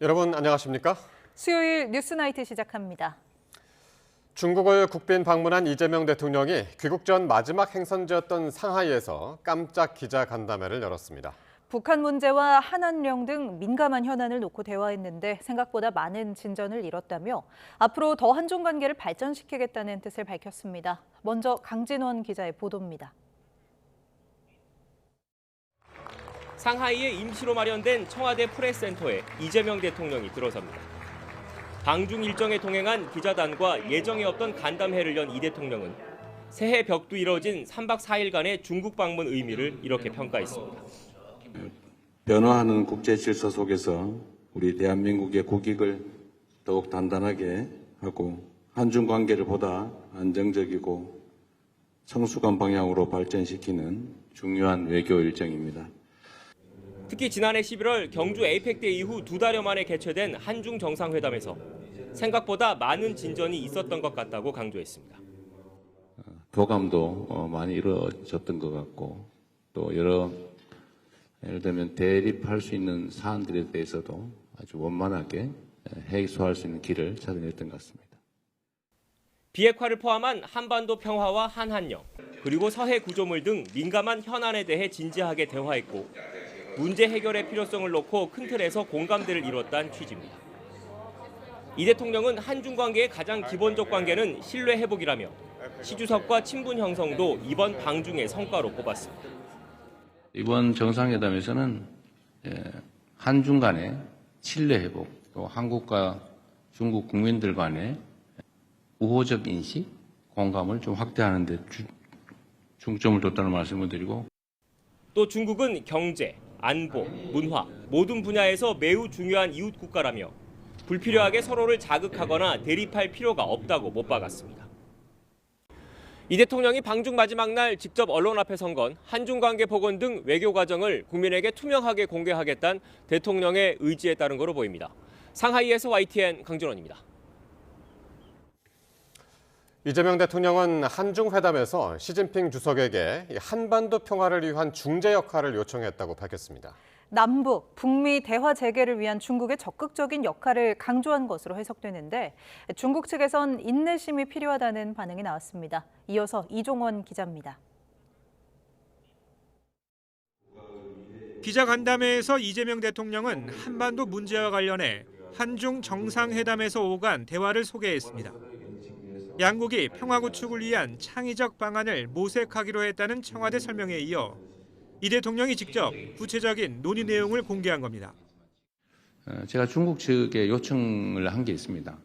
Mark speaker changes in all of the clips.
Speaker 1: 여러분 안녕하십니까?
Speaker 2: 수요일 뉴스나이트 시작합니다.
Speaker 1: 중국을 국빈 방문한 이재명 대통령이 귀국 전 마지막 행선지였던 상하이에서 깜짝 기자간담회를 열었습니다.
Speaker 2: 북한 문제와 한한령 등 민감한 현안을 놓고 대화했는데 생각보다 많은 진전을 이뤘다며 앞으로 더 한중 관계를 발전시키겠다는 뜻을 밝혔습니다. 먼저 강진원 기자의 보도입니다.
Speaker 3: 상하이에 임시로 마련된 청와대 프레스센터에 이재명 대통령이 들어섭니다. 방중 일정에 동행한 기자단과 예정에 없던 간담회를 연 이 대통령은 새해 벽두 이뤄진 3박 4일간의 중국 방문 의미를 이렇게 평가했습니다.
Speaker 4: 변화하는 국제 질서 속에서 우리 대한민국의 국익을 더욱 단단하게 하고 한중 관계를 보다 안정적이고 성숙한 방향으로 발전시키는 중요한 외교 일정입니다.
Speaker 3: 특히 지난해 11월 경주 에이펙 대 이후 2달여 만에 개최된 한중 정상회담에서 생각보다 많은 진전이 있었던 것 같다고 강조했습니다.
Speaker 4: 교감도 많이 이루어졌던 것 같고 또 여러 예를 들면 대립할 수 있는 사안들에 대해서도 아주 원만하게 해소할 수 있는 길을 찾아냈던 것 같습니다.
Speaker 3: 비핵화를 포함한 한반도 평화와 한한령, 그리고 서해 구조물 등 민감한 현안에 대해 진지하게 대화했고 문제 해결의 필요성을 놓고 큰 틀에서 공감대를 이뤘다는 취지입니다. 이 대통령은 한중 관계의 가장 기본적 관계는 신뢰 회복이라며 시 주석과 친분 형성도 이번 방중의 성과로 꼽았습니다.
Speaker 4: 이번 정상회담에서는 한중 간의 신뢰 회복, 또 한국과 중국 국민들 간의 우호적 인식, 공감을 좀 확대하는 데 중점을 뒀다는 말씀을 드리고
Speaker 3: 또 중국은 경제, 안보, 문화 모든 분야에서 매우 중요한 이웃 국가라며 불필요하게 서로를 자극하거나 대립할 필요가 없다고 못 박았습니다. 이 대통령이 방중 마지막 날 직접 언론 앞에 선 건 한중 관계 복원 등 외교 과정을 국민에게 투명하게 공개하겠다는 대통령의 의지에 따른 거로 보입니다. 상하이에서 YTN 강진원입니다.
Speaker 1: 이재명 대통령은 한중 회담에서 시진핑 주석에게 한반도 평화를 위한 중재 역할을 요청했다고 밝혔습니다.
Speaker 2: 남북, 북미 대화 재개를 위한 중국의 적극적인 역할을 강조한 것으로 해석되는데 중국 측에선 인내심이 필요하다는 반응이 나왔습니다. 이어서 이종원 기자입니다.
Speaker 5: 기자간담회에서 이재명 대통령은 한반도 문제와 관련해 한중 정상회담에서 오간 대화를 소개했습니다. 양국이 평화 구축을 위한 창의적 방안을 모색하기로 했다는 청와대 설명에 이어 이 대통령이 직접 구체적인 논의 내용을 공개한 겁니다.
Speaker 4: 제가 중국 측에 요청을 한 게 있습니다.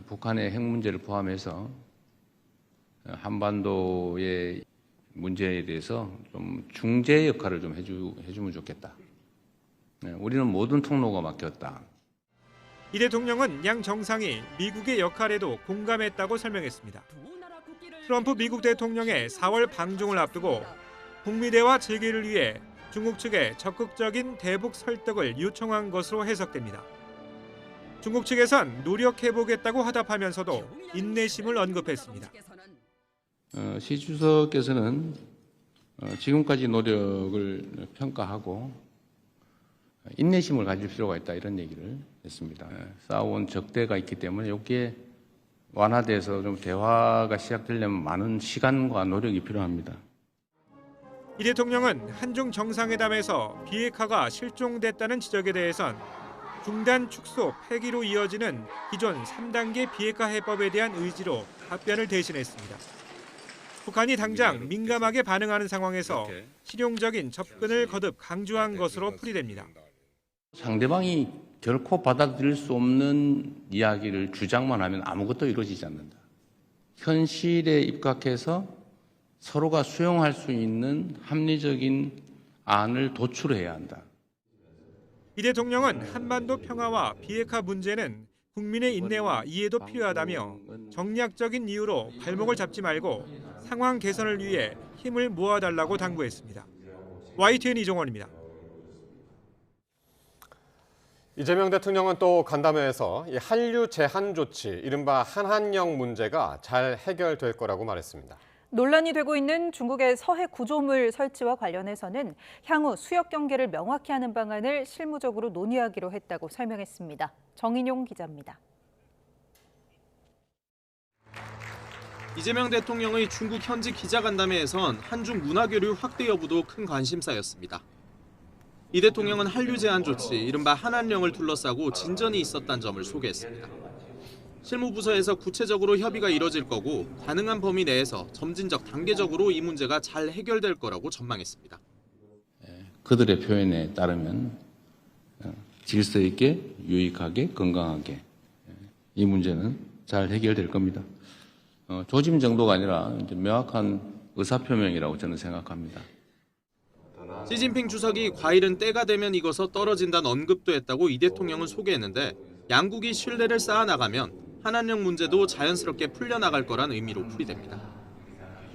Speaker 4: 북한의 핵 문제를 포함해서 한반도의 문제에 대해서 좀 중재 역할을 좀 해주면 좋겠다. 우리는 모든 통로가 막혔다.
Speaker 5: 이 대통령은 양 정상이 미국의 역할에도 공감했다고 설명했습니다. 트럼프 미국 대통령의 4월 방중을 앞두고 북미 대화 재개를 위해 중국 측에 적극적인 대북 설득을 요청한 것으로 해석됩니다. 중국 측에선 노력해보겠다고 화답하면서도 인내심을 언급했습니다.
Speaker 4: 시 주석께서는 지금까지 노력을 평가하고 인내심을 가질 필요가 있다 이런 얘기를 했습니다. 쌓아온 적대가 있기 때문에 여기에 완화돼서 좀 대화가 시작되려면 많은 시간과 노력이 필요합니다.
Speaker 5: 이 대통령은 한중 정상회담에서 비핵화가 실종됐다는 지적에 대해선 중단 축소 폐기로 이어지는 기존 3단계 비핵화 해법에 대한 의지로 답변을 대신했습니다. 북한이 당장 민감하게 반응하는 상황에서 실용적인 접근을 거듭 강조한 것으로 풀이됩니다.
Speaker 4: 상대방이 결코 받아들일 수 없는 이야기를 주장만 하면 아무것도 이루어지지 않는다. 현실에 입각해서 서로가 수용할 수 있는 합리적인 안을 도출해야 한다.
Speaker 5: 이 대통령은 한반도 평화와 비핵화 문제는 국민의 인내와 이해도 필요하다며 정략적인 이유로 발목을 잡지 말고 상황 개선을 위해 힘을 모아달라고 당부했습니다. YTN 이종원입니다.
Speaker 1: 이재명 대통령은 또 간담회에서 한류 제한 조치, 이른바 한한령 문제가 잘 해결될 거라고 말했습니다.
Speaker 2: 논란이 되고 있는 중국의 서해 구조물 설치와 관련해서는 향후 수역 경계를 명확히 하는 방안을 실무적으로 논의하기로 했다고 설명했습니다. 정인용 기자입니다.
Speaker 6: 이재명 대통령의 중국 현지 기자간담회에선 한중 문화교류 확대 여부도 큰 관심사였습니다. 이 대통령은 한류 제한 조치, 이른바 한한령을 둘러싸고 진전이 있었다는 점을 소개했습니다. 실무부서에서 구체적으로 협의가 이뤄질 거고 가능한 범위 내에서 점진적 단계적으로 이 문제가 잘 해결될 거라고 전망했습니다.
Speaker 7: 그들의 표현에 따르면 질서 있게, 유익하게, 건강하게 이 문제는 잘 해결될 겁니다. 조짐 정도가 아니라 이제 명확한 의사표명이라고 저는 생각합니다.
Speaker 6: 시진핑 주석이 과일은 때가 되면 익어서 떨어진다는 언급도 했다고 이 대통령은 소개했는데 양국이 신뢰를 쌓아나가면 한한령 문제도 자연스럽게 풀려나갈 거란 의미로 풀이됩니다.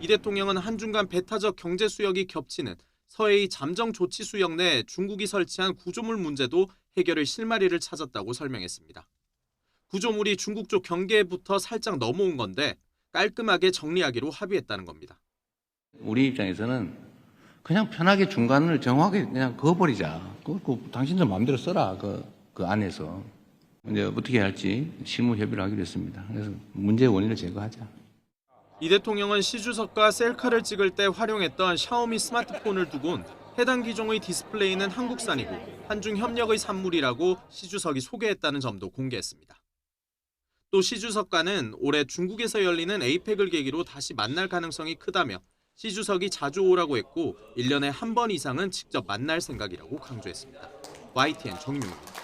Speaker 6: 이 대통령은 한중 간 배타적 경제 수역이 겹치는 서해의 잠정 조치 수역 내 중국이 설치한 구조물 문제도 해결의 실마리를 찾았다고 설명했습니다. 구조물이 중국 쪽 경계부터 살짝 넘어온 건데 깔끔하게 정리하기로 합의했다는 겁니다.
Speaker 7: 우리 입장에서는 그냥 편하게 중간을 정확하게 그냥 그어버리자. 당신들 마음대로 써라. 그 안에서. 이제 어떻게 할지 실무 협의를 하기로 했습니다. 그래서 문제의 원인을 제거하자.
Speaker 6: 이 대통령은 시 주석과 셀카를 찍을 때 활용했던 샤오미 스마트폰을 두곤 해당 기종의 디스플레이는 한국산이고 한중 협력의 산물이라고 시 주석이 소개했다는 점도 공개했습니다. 또 시 주석과는 올해 중국에서 열리는 에이펙을 계기로 다시 만날 가능성이 크다며 시 주석이 자주 오라고 했고 1년에 한 번 이상은 직접 만날 생각이라고 강조했습니다. YTN 정인용입니다.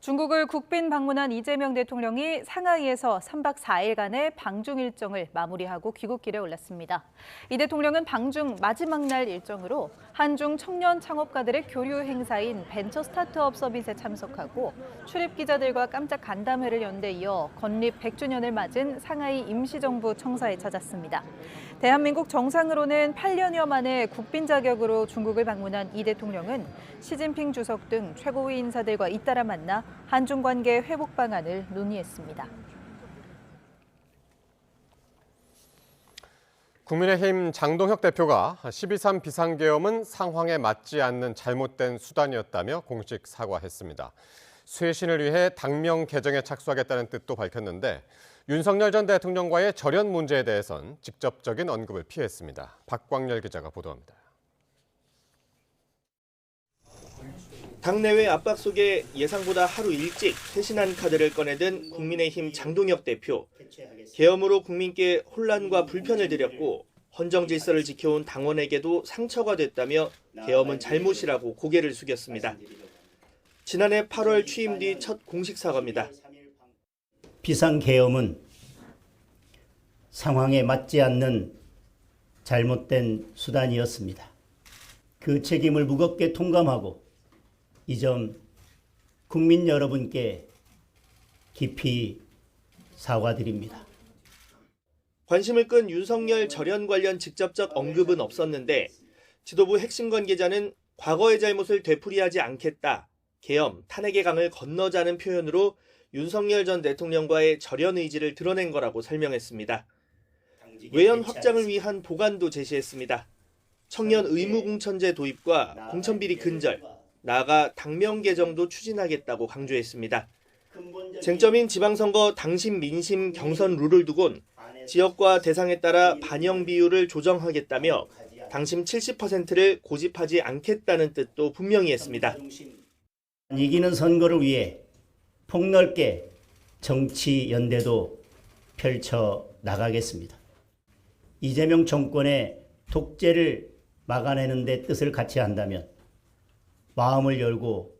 Speaker 2: 중국을 국빈 방문한 이재명 대통령이 상하이에서 3박 4일간의 방중 일정을 마무리하고 귀국길에 올랐습니다. 이 대통령은 방중 마지막 날 일정으로 한중 청년 창업가들의 교류 행사인 벤처 스타트업 서밋에 참석하고 출입 기자들과 깜짝 간담회를 연 데 이어 건립 100주년을 맞은 상하이 임시정부 청사에 찾았습니다. 대한민국 정상으로는 8년여 만에 국빈 자격으로 중국을 방문한 이 대통령은 시진핑 주석 등 최고위 인사들과 잇따라 만나 한중 관계 회복 방안을 논의했습니다.
Speaker 1: 국민의힘 장동혁 대표가 12.3 비상계엄은 상황에 맞지 않는 잘못된 수단이었다며 공식 사과했습니다. 쇄신을 위해 당명 개정에 착수하겠다는 뜻도 밝혔는데 윤석열 전 대통령과의 절연 문제에 대해선 직접적인 언급을 피했습니다. 박광열 기자가 보도합니다.
Speaker 8: 당내외 압박 속에 예상보다 하루 일찍 쇄신안 카드를 꺼내든 국민의힘 장동혁 대표. 계엄으로 국민께 혼란과 불편을 드렸고 헌정 질서를 지켜온 당원에게도 상처가 됐다며 계엄은 잘못이라고 고개를 숙였습니다. 지난해 8월 취임 뒤 첫 공식 사과입니다.
Speaker 9: 비상계엄은 상황에 맞지 않는 잘못된 수단이었습니다. 그 책임을 무겁게 통감하고 이 점 국민 여러분께 깊이 사과드립니다.
Speaker 8: 관심을 끈 윤석열 절연 관련 직접적 언급은 없었는데 지도부 핵심 관계자는 과거의 잘못을 되풀이하지 않겠다. 계엄, 탄핵의 강을 건너자는 표현으로 윤석열 전 대통령과의 절연 의지를 드러낸 거라고 설명했습니다. 외연 확장을 위한 보관도 제시했습니다. 청년 의무공천제 도입과 공천비리 근절, 나아가 당명 개정도 추진하겠다고 강조했습니다. 쟁점인 지방선거 당심 민심 경선 룰을 두곤 지역과 대상에 따라 반영 비율을 조정하겠다며 당심 70%를 고집하지 않겠다는 뜻도 분명히 했습니다.
Speaker 9: 이기는 선거를 위해 폭넓게 정치 연대도 펼쳐 나가겠습니다. 이재명 정권의 독재를 막아내는 데 뜻을 같이 한다면 마음을 열고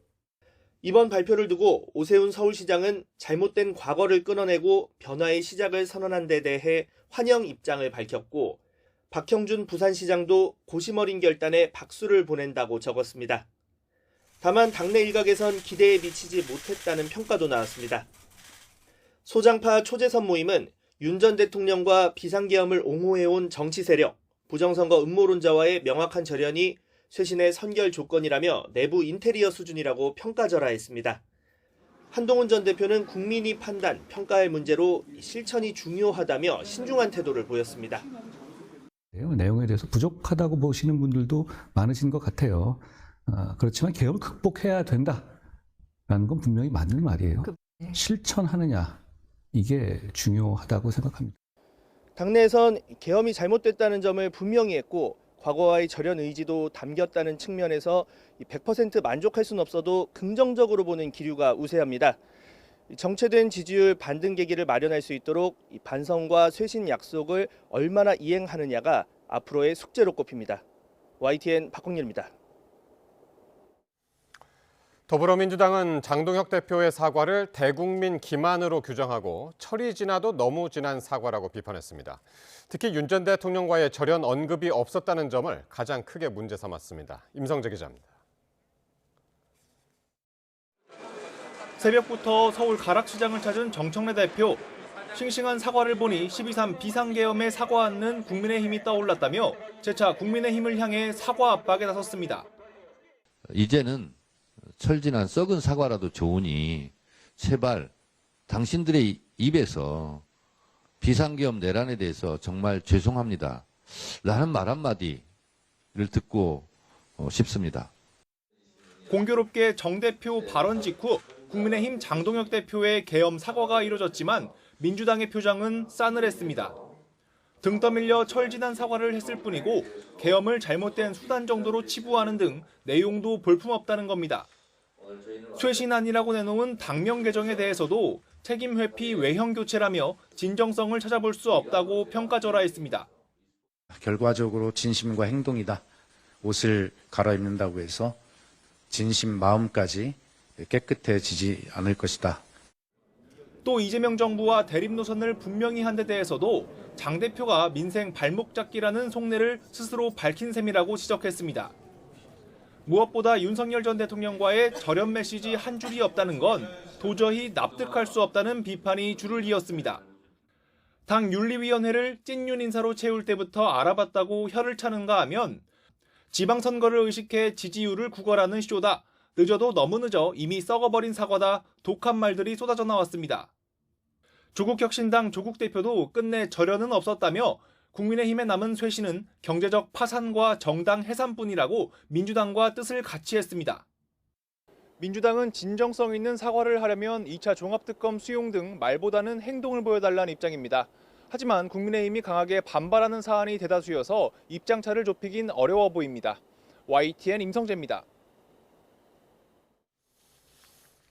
Speaker 8: 이번 발표를 두고 오세훈 서울시장은 잘못된 과거를 끊어내고 변화의 시작을 선언한 데 대해 환영 입장을 밝혔고 박형준 부산시장도 고심 어린 결단에 박수를 보낸다고 적었습니다. 다만 당내 일각에선 기대에 미치지 못했다는 평가도 나왔습니다. 소장파 초재선 모임은 윤 전 대통령과 비상계엄을 옹호해온 정치 세력, 부정선거 음모론자와의 명확한 절연이 쇄신의 선결 조건이라며 내부 인테리어 수준이라고 평가절하했습니다. 한동훈 전 대표는 국민이 판단, 평가할 문제로 실천이 중요하다며 신중한 태도를 보였습니다.
Speaker 10: 내용에 대해서 부족하다고 보시는 분들도 많으신 것 같아요. 그렇지만 개혁을 극복해야 된다라는 건 분명히 맞는 말이에요. 실천하느냐, 이게 중요하다고 생각합니다.
Speaker 8: 당내에선 계엄이 잘못됐다는 점을 분명히 했고 과거와의 절연 의지도 담겼다는 측면에서 100% 만족할 수는 없어도 긍정적으로 보는 기류가 우세합니다. 정체된 지지율 반등 계기를 마련할 수 있도록 반성과 쇄신 약속을 얼마나 이행하느냐가 앞으로의 숙제로 꼽힙니다. YTN 박홍렬입니다.
Speaker 1: 더불어민주당은 장동혁 대표의 사과를 대국민 기만으로 규정하고 철이 지나도 너무 지난 사과라고 비판했습니다. 특히 윤 전 대통령과의 절연 언급이 없었다는 점을 가장 크게 문제 삼았습니다. 임성재 기자입니다.
Speaker 11: 새벽부터 서울 가락시장을 찾은 정청래 대표. 싱싱한 사과를 보니 12.3 비상계엄에 사과 않는 국민의힘이 떠올랐다며 재차 국민의힘을 향해 사과 압박에 나섰습니다.
Speaker 12: 이제는 철진한 썩은 사과라도 좋으니 제발 당신들의 입에서 비상계엄 내란에 대해서 정말 죄송합니다 라는 말 한마디를 듣고 싶습니다.
Speaker 11: 공교롭게 정 대표 발언 직후 국민의힘 장동혁 대표의 계엄 사과가 이뤄졌지만 민주당의 표정은 싸늘했습니다. 등 떠밀려 철진한 사과를 했을 뿐이고 계엄을 잘못된 수단 정도로 치부하는 등 내용도 볼품없다는 겁니다. 쇄신안이라고 내놓은 당명 개정에 대해서도 책임 회피 외형 교체라며 진정성을 찾아볼 수 없다고 평가절하했습니다.
Speaker 13: 결과적으로 진심과 행동이다. 옷을 갈아입는다고 해서 진심 마음까지 깨끗해지지 않을 것이다.
Speaker 11: 또 이재명 정부와 대립 노선을 분명히 한 데 대해서도 장 대표가 민생 발목 잡기라는 속내를 스스로 밝힌 셈이라고 지적했습니다. 무엇보다 윤석열 전 대통령과의 절연 메시지 한 줄이 없다는 건 도저히 납득할 수 없다는 비판이 줄을 이었습니다. 당 윤리위원회를 찐윤 인사로 채울 때부터 알아봤다고 혀를 차는가 하면 지방선거를 의식해 지지율을 구걸하는 쇼다. 늦어도 너무 늦어 이미 썩어버린 사과다. 독한 말들이 쏟아져 나왔습니다. 조국혁신당 조국 대표도 끝내 절연은 없었다며 국민의힘에 남은 쇄신은 경제적 파산과 정당 해산뿐이라고 민주당과 뜻을 같이 했습니다. 민주당은 진정성 있는 사과를 하려면 2차 종합특검 수용 등 말보다는 행동을 보여달라는 입장입니다. 하지만 국민의힘이 강하게 반발하는 사안이 대다수여서 입장차를 좁히긴 어려워 보입니다. YTN 임성재입니다.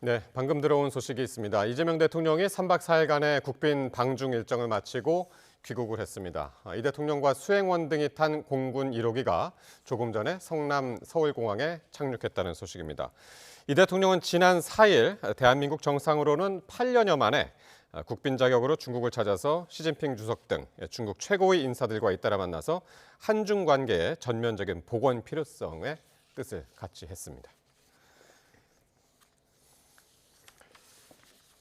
Speaker 1: 네, 방금 들어온 소식이 있습니다. 이재명 대통령이 3박 4일간의 국빈 방중 일정을 마치고 귀국을 했습니다. 이 대통령과 수행원 등이 탄 공군 1호기가 조금 전에 성남 서울공항에 착륙했다는 소식입니다. 이 대통령은 지난 4일 대한민국 정상으로는 8년여 만에 국빈 자격으로 중국을 찾아서 시진핑 주석 등 중국 최고위 인사들과 잇따라 만나서 한중 관계의 전면적인 복원 필요성에 뜻을 같이 했습니다.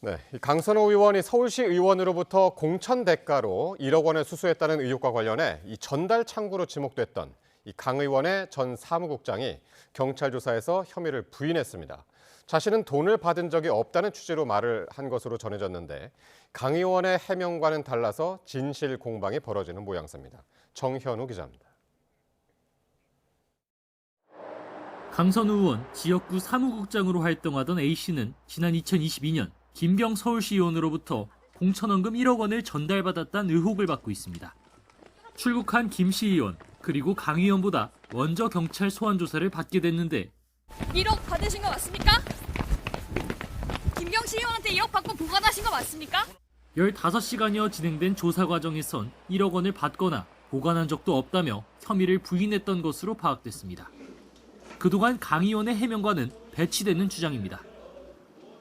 Speaker 1: 네, 강선호 의원이 서울시 의원으로부터 공천 대가로 1억 원을 수수했다는 의혹과 관련해 이 전달 창구로 지목됐던 이 강 의원의 전 사무국장이 경찰 조사에서 혐의를 부인했습니다. 자신은 돈을 받은 적이 없다는 취지로 말을 한 것으로 전해졌는데 강 의원의 해명과는 달라서 진실 공방이 벌어지는 모양새입니다. 정현우 기자입니다.
Speaker 14: 강선우 의원 지역구 사무국장으로 활동하던 A씨는 지난 2022년 김병 서울시 의원으로부터 공천원금 1억 원을 전달받았다는 의혹을 받고 있습니다. 출국한 김씨 의원 그리고 강 의원보다 먼저 경찰 소환 조사를 받게 됐는데
Speaker 15: 1억 받으신 거 맞습니까? 김병씨 의원한테 2억 받고 보관하신 거 맞습니까?
Speaker 14: 15시간여 진행된 조사 과정에선 1억 원을 받거나 보관한 적도 없다며 혐의를 부인했던 것으로 파악됐습니다. 그동안 강 의원의 해명과는 배치되는 주장입니다.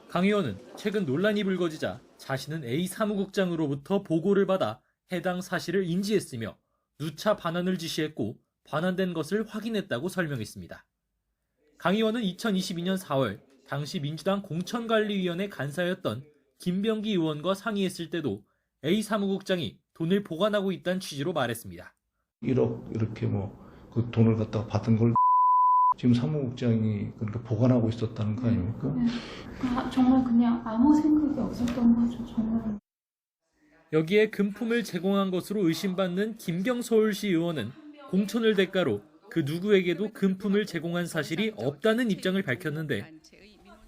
Speaker 14: 강 의원은 최근 논란이 불거지자 자신은 A 사무국장으로부터 보고를 받아 해당 사실을 인지했으며 누차 반환을 지시했고 반환된 것을 확인했다고 설명했습니다. 강 의원은 2022년 4월 당시 민주당 공천관리위원회 간사였던 김병기 의원과 상의했을 때도 A 사무국장이 돈을 보관하고 있다는 취지로 말했습니다.
Speaker 10: 1억 이렇게 그 돈을 갖다가 받은 걸 지금 사무국장이 그러니까 보관하고 있었다는 거 아닙니까?
Speaker 16: 정말 그냥 아무 생각이 없었던 거죠, 정말.
Speaker 14: 여기에 금품을 제공한 것으로 의심받는 김경 서울시 의원은 공천을 대가로 그 누구에게도 금품을 제공한 사실이 없다는 입장을 밝혔는데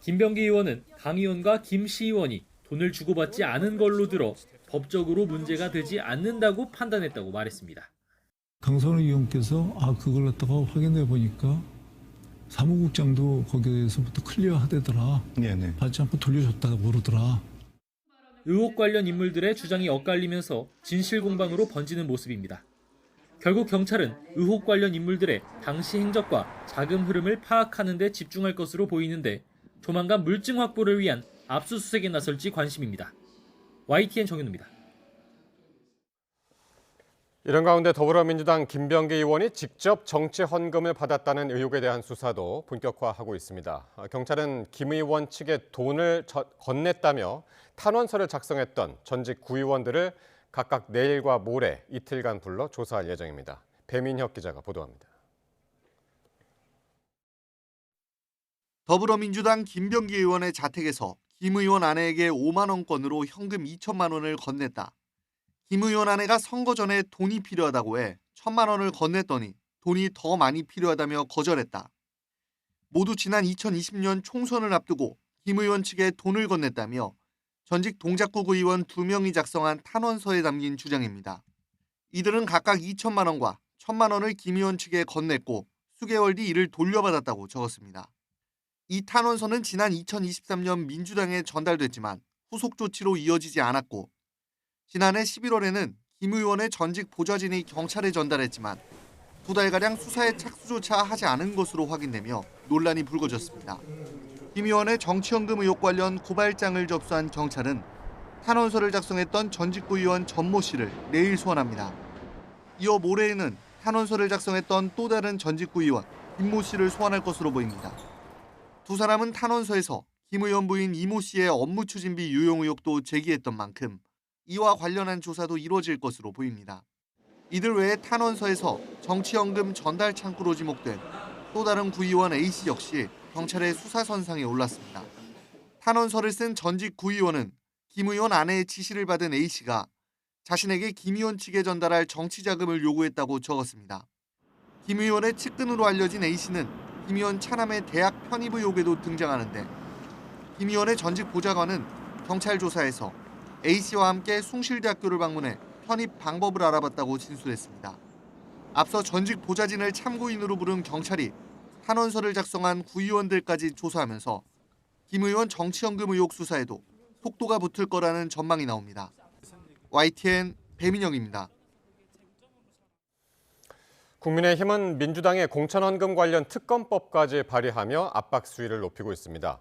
Speaker 14: 김병기 의원은 강 의원과 김 시의원이 돈을 주고받지 않은 걸로 들어 법적으로 문제가 되지 않는다고 판단했다고 말했습니다.
Speaker 10: 강선우 의원께서 그걸 갖다가 확인해 보니까 사무국장도 거기에서부터 클리어하대더라. 네네. 받지 않고 돌려줬다고 그러더라.
Speaker 14: 의혹 관련 인물들의 주장이 엇갈리면서 진실 공방으로 번지는 모습입니다. 결국 경찰은 의혹 관련 인물들의 당시 행적과 자금 흐름을 파악하는 데 집중할 것으로 보이는데 조만간 물증 확보를 위한 압수수색에 나설지 관심입니다. YTN 정현우입니다.
Speaker 1: 이런 가운데 더불어민주당 김병기 의원이 직접 정치 헌금을 받았다는 의혹에 대한 수사도 본격화하고 있습니다. 경찰은 김 의원 측에 돈을 건넸다며 탄원서를 작성했던 전직 구의원들을 각각 내일과 모레 이틀간 불러 조사할 예정입니다. 배민혁 기자가 보도합니다.
Speaker 17: 더불어민주당 김병기 의원의 자택에서 김 의원 아내에게 5만 원권으로 현금 2천만 원을 건넸다. 김 의원 아내가 선거 전에 돈이 필요하다고 해 1,000만 원을 건넸더니 돈이 더 많이 필요하다며 거절했다. 모두 지난 2020년 총선을 앞두고 김 의원 측에 돈을 건넸다며 전직 동작구 의원 2명이 작성한 탄원서에 담긴 주장입니다. 이들은 각각 2천만 원과 1,000만 원을 김 의원 측에 건넸고 수개월 뒤 이를 돌려받았다고 적었습니다. 이 탄원서는 지난 2023년 민주당에 전달됐지만 후속 조치로 이어지지 않았고 지난해 11월에는 김 의원의 전직 보좌진이 경찰에 전달했지만 2달가량 수사에 착수조차 하지 않은 것으로 확인되며 논란이 불거졌습니다. 김 의원의 정치헌금 의혹 관련 고발장을 접수한 경찰은 탄원서를 작성했던 전직구 의원 전모 씨를 내일 소환합니다. 이어 모레에는 탄원서를 작성했던 또 다른 전직구 의원 김모 씨를 소환할 것으로 보입니다. 두 사람은 탄원서에서 김 의원 부인 이모 씨의 업무 추진비 유용 의혹도 제기했던 만큼 이와 관련한 조사도 이루어질 것으로 보입니다. 이들 외에 탄원서에서 정치연금 전달 창구로 지목된 또 다른 구의원 A씨 역시 경찰의 수사선상에 올랐습니다. 탄원서를 쓴 전직 구의원은 김 의원 아내의 지시를 받은 A씨가 자신에게 김 의원 측에 전달할 정치자금을 요구했다고 적었습니다. 김 의원의 측근으로 알려진 A씨는 김 의원 차남의 대학 편입 의혹에도 등장하는데 김 의원의 전직 보좌관은 경찰 조사에서 A씨와 함께 숭실대학교를 방문해 편입 방법을 알아봤다고 진술했습니다. 앞서 전직 보좌진을 참고인으로 부른 경찰이 탄원서를 작성한 구의원들까지 조사하면서 김 의원 정치연금 의혹 수사에도 속도가 붙을 거라는 전망이 나옵니다. YTN 배민영입니다.
Speaker 1: 국민의힘은 민주당의 공천헌금 관련 특검법까지 발의하며 압박 수위를 높이고 있습니다.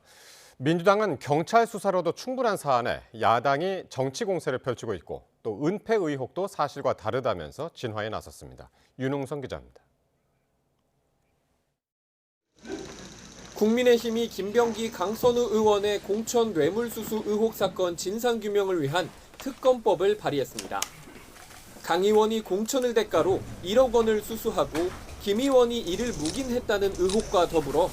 Speaker 1: 민주당은 경찰 수사로도 충분한 사안에 야당이 정치 공세를 펼치고 있고 또 은폐 의혹도 사실과 다르다면서 진화에 나섰습니다. 윤웅선 기자입니다.
Speaker 18: 국민의힘이 김병기, 강선우 의원의 공천 뇌물수수 의혹 사건 진상규명을 위한 특검법을 발의했습니다. 강 의원이 공천을 대가로 1억 원을 수수하고 김 의원이 이를 묵인했다는 의혹과 더불어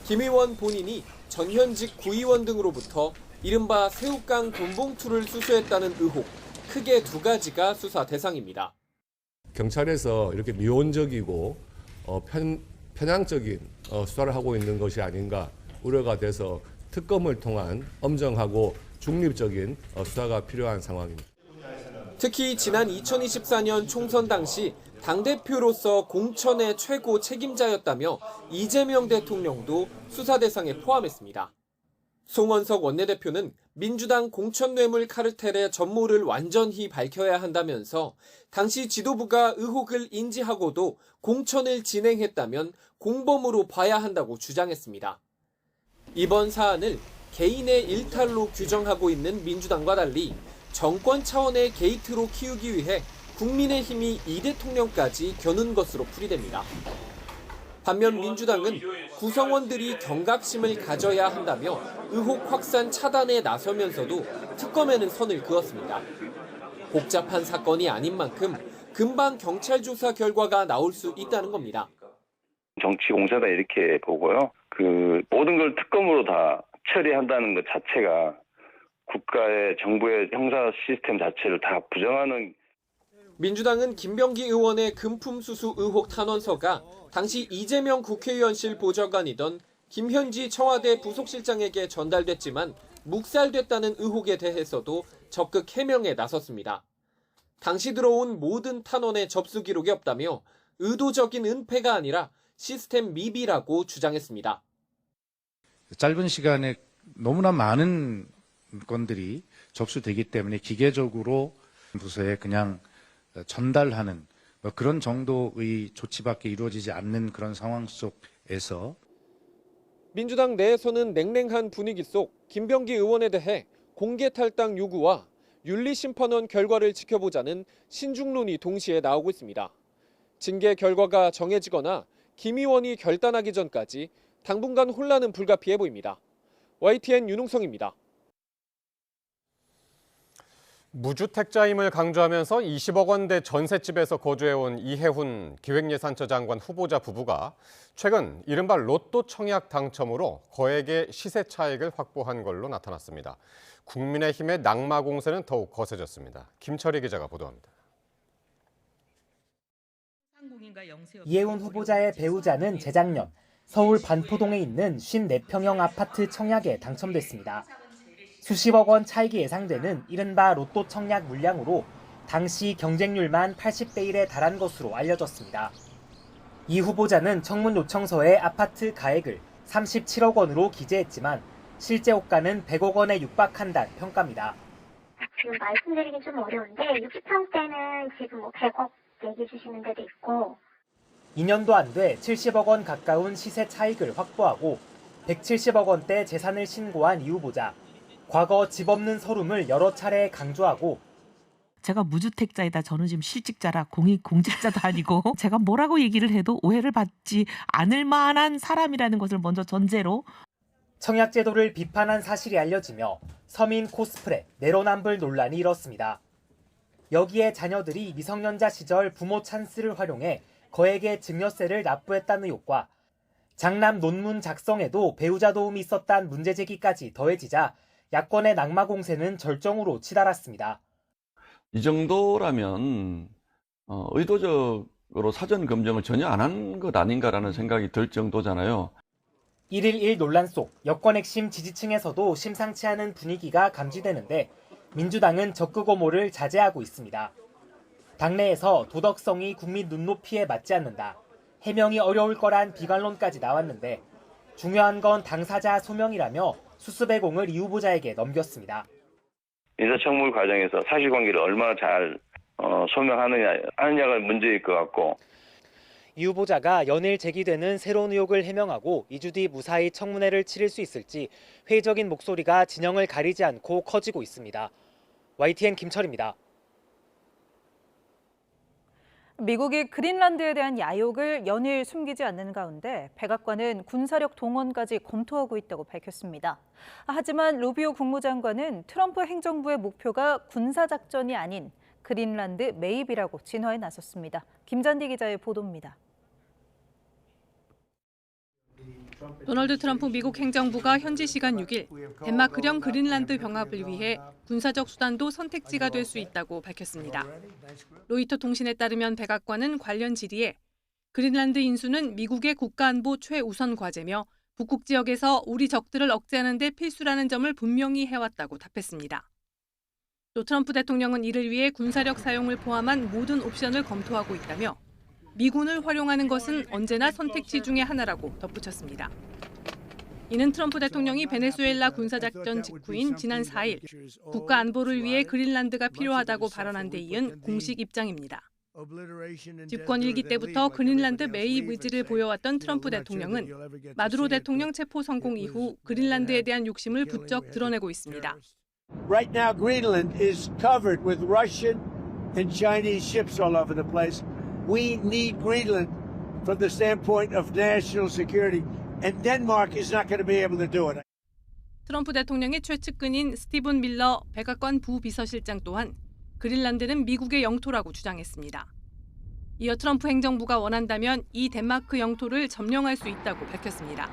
Speaker 18: 김 의원 본인이 전현직 구의원 등으로부터 이른바 새우깡 돈봉투를 수수했다는 의혹, 크게 두 가지가 수사 대상입니다.
Speaker 19: 경찰에서 이렇게 미온적이고 편향적인 수사를 하고 있는 것이 아닌가 우려가 돼서 특검을 통한 엄정하고 중립적인 수사가 필요한 상황입니다.
Speaker 18: 특히 지난 2024년 총선 당시 당대표로서 공천의 최고 책임자였다며 이재명 대통령도 수사 대상에 포함했습니다. 송원석 원내대표는 민주당 공천뇌물 카르텔의 전모를 완전히 밝혀야 한다면서 당시 지도부가 의혹을 인지하고도 공천을 진행했다면 공범으로 봐야 한다고 주장했습니다. 이번 사안을 개인의 일탈로 규정하고 있는 민주당과 달리 정권 차원의 게이트로 키우기 위해 국민의힘이 이 대통령까지 겨눈 것으로 풀이됩니다. 반면 민주당은 구성원들이 경각심을 가져야 한다며 의혹 확산 차단에 나서면서도 특검에는 선을 그었습니다. 복잡한 사건이 아닌 만큼 금방 경찰 조사 결과가 나올 수 있다는 겁니다.
Speaker 20: 정치 공세다 이렇게 보고요. 모든 걸 특검으로 다 처리한다는 것 자체가 국가의 정부의 형사 시스템 자체를 다 부정하는.
Speaker 18: 민주당은 김병기 의원의 금품 수수 의혹 탄원서가 당시 이재명 국회의원실 보좌관이던 김현지 청와대 부속실장에게 전달됐지만 묵살됐다는 의혹에 대해서도 적극 해명에 나섰습니다. 당시 들어온 모든 탄원에 접수 기록이 없다며 의도적인 은폐가 아니라 시스템 미비라고 주장했습니다.
Speaker 13: 짧은 시간에 너무나 많은 건들이 접수되기 때문에 기계적으로 부서에 그냥 전달하는 그런 정도의 조치밖에 이루어지지 않는 그런 상황 속에서
Speaker 18: 민주당 내에서는 냉랭한 분위기 속 김병기 의원에 대해 공개 탈당 요구와 윤리심판원 결과를 지켜보자는 신중론이 동시에 나오고 있습니다. 징계 결과가 정해지거나 김 의원이 결단하기 전까지 당분간 혼란은 불가피해 보입니다. YTN 윤웅성입니다.
Speaker 1: 무주택자임을 강조하면서 20억 원대 전셋집에서 거주해온 이해훈 기획예산처 장관 후보자 부부가 최근 이른바 로또 청약 당첨으로 거액의 시세 차익을 확보한 걸로 나타났습니다. 국민의힘의 낙마 공세는 더욱 거세졌습니다. 김철희 기자가 보도합니다.
Speaker 21: 이해훈 후보자의 배우자는 재작년 서울 반포동에 있는 54평형 아파트 청약에 당첨됐습니다. 수십억 원 차익이 예상되는 이른바 로또 청약 물량으로 당시 경쟁률만 80대 1에 달한 것으로 알려졌습니다. 이 후보자는 청문 요청서에 아파트 가액을 37억 원으로 기재했지만 실제 호가는 100억 원에 육박한다는 평가입니다.
Speaker 22: 지금 말씀드리긴 좀 어려운데 60평대는 지금 100억 얘기해 주시는 데도 있고
Speaker 21: 2년도 안 돼 70억 원 가까운 시세 차익을 확보하고 170억 원대 재산을 신고한 이 후보자. 과거 집 없는 서름을 여러 차례 강조하고
Speaker 23: 제가 무주택자이다. 저는 지금 실직자라 공직자도 아니고 제가 뭐라고 얘기를 해도 오해를 받지 않을 만한 사람이라는 것을 먼저 전제로
Speaker 21: 청약제도를 비판한 사실이 알려지며 서민 코스프레, 내로남불 논란이 일었습니다. 여기에 자녀들이 미성년자 시절 부모 찬스를 활용해 거액의 증여세를 납부했다는 의혹과 장남 논문 작성에도 배우자 도움이 있었다는 문제 제기까지 더해지자 야권의 낙마 공세는 절정으로 치달았습니다.
Speaker 24: 이 정도라면 의도적으로 사전 검증을 전혀 안 한 것 아닌가라는 생각이 들 정도잖아요.
Speaker 21: 1일 1 논란 속 여권 핵심 지지층에서도 심상치 않은 분위기가 감지되는데 민주당은 적극 옹호를 자제하고 있습니다. 당내에서 도덕성이 국민 눈높이에 맞지 않는다. 해명이 어려울 거란 비관론까지 나왔는데 중요한 건 당사자 소명이라며 수습의 공을 이 후보자에게 넘겼습니다.
Speaker 20: 인사청문 과정에서 사실관계를 얼마나 잘 소명하느냐가 문제일 것 같고
Speaker 21: 이 후보자가 연일 제기되는 새로운 의혹을 해명하고 2주 뒤 무사히 청문회를 치를 수 있을지 회의적인 목소리가 진영을 가리지 않고 커지고 있습니다. YTN 김철입니다.
Speaker 2: 미국이 그린란드에 대한 야욕을 연일 숨기지 않는 가운데 백악관은 군사력 동원까지 검토하고 있다고 밝혔습니다. 하지만 루비오 국무장관은 트럼프 행정부의 목표가 군사작전이 아닌 그린란드 매입이라고 진화에 나섰습니다. 김잔디 기자의 보도입니다.
Speaker 25: 도널드 트럼프 미국 행정부가 현지 시간 6일 덴마크령 그린란드 병합을 위해 군사적 수단도 선택지가 될 수 있다고 밝혔습니다. 로이터 통신에 따르면 백악관은 관련 질의에 그린란드 인수는 미국의 국가안보 최우선 과제며 북극 지역에서 우리 적들을 억제하는 데 필수라는 점을 분명히 해왔다고 답했습니다. 또 트럼프 대통령은 이를 위해 군사력 사용을 포함한 모든 옵션을 검토하고 있다며 미군을 활용하는 것은 언제나 선택지 중의 하나라고 덧붙였습니다. 이는 트럼프 대통령이 베네수엘라 군사작전 직후인 지난 4일 국가 안보를 위해 그린란드가 필요하다고 발언한 데 이은 공식 입장입니다. 집권 1기 때부터 그린란드 매입 의지를 보여왔던 트럼프 대통령은 마두로 대통령 체포 성공 이후 그린란드에 대한 욕심을 부쩍 드러내고 있습니다.
Speaker 26: Right now, Greenland is covered with Russian and Chinese ships all over the place. We need Greenland from the standpoint of national security, and Denmark is not going to be able to do it.
Speaker 25: 트럼프 대통령의 최측근인 스티븐 밀러 백악관 부비서실장 또한 그린란드는 미국의 영토라고 주장했습니다. 이어 트럼프 행정부가 원한다면 이 덴마크 영토를 점령할 수 있다고 밝혔습니다.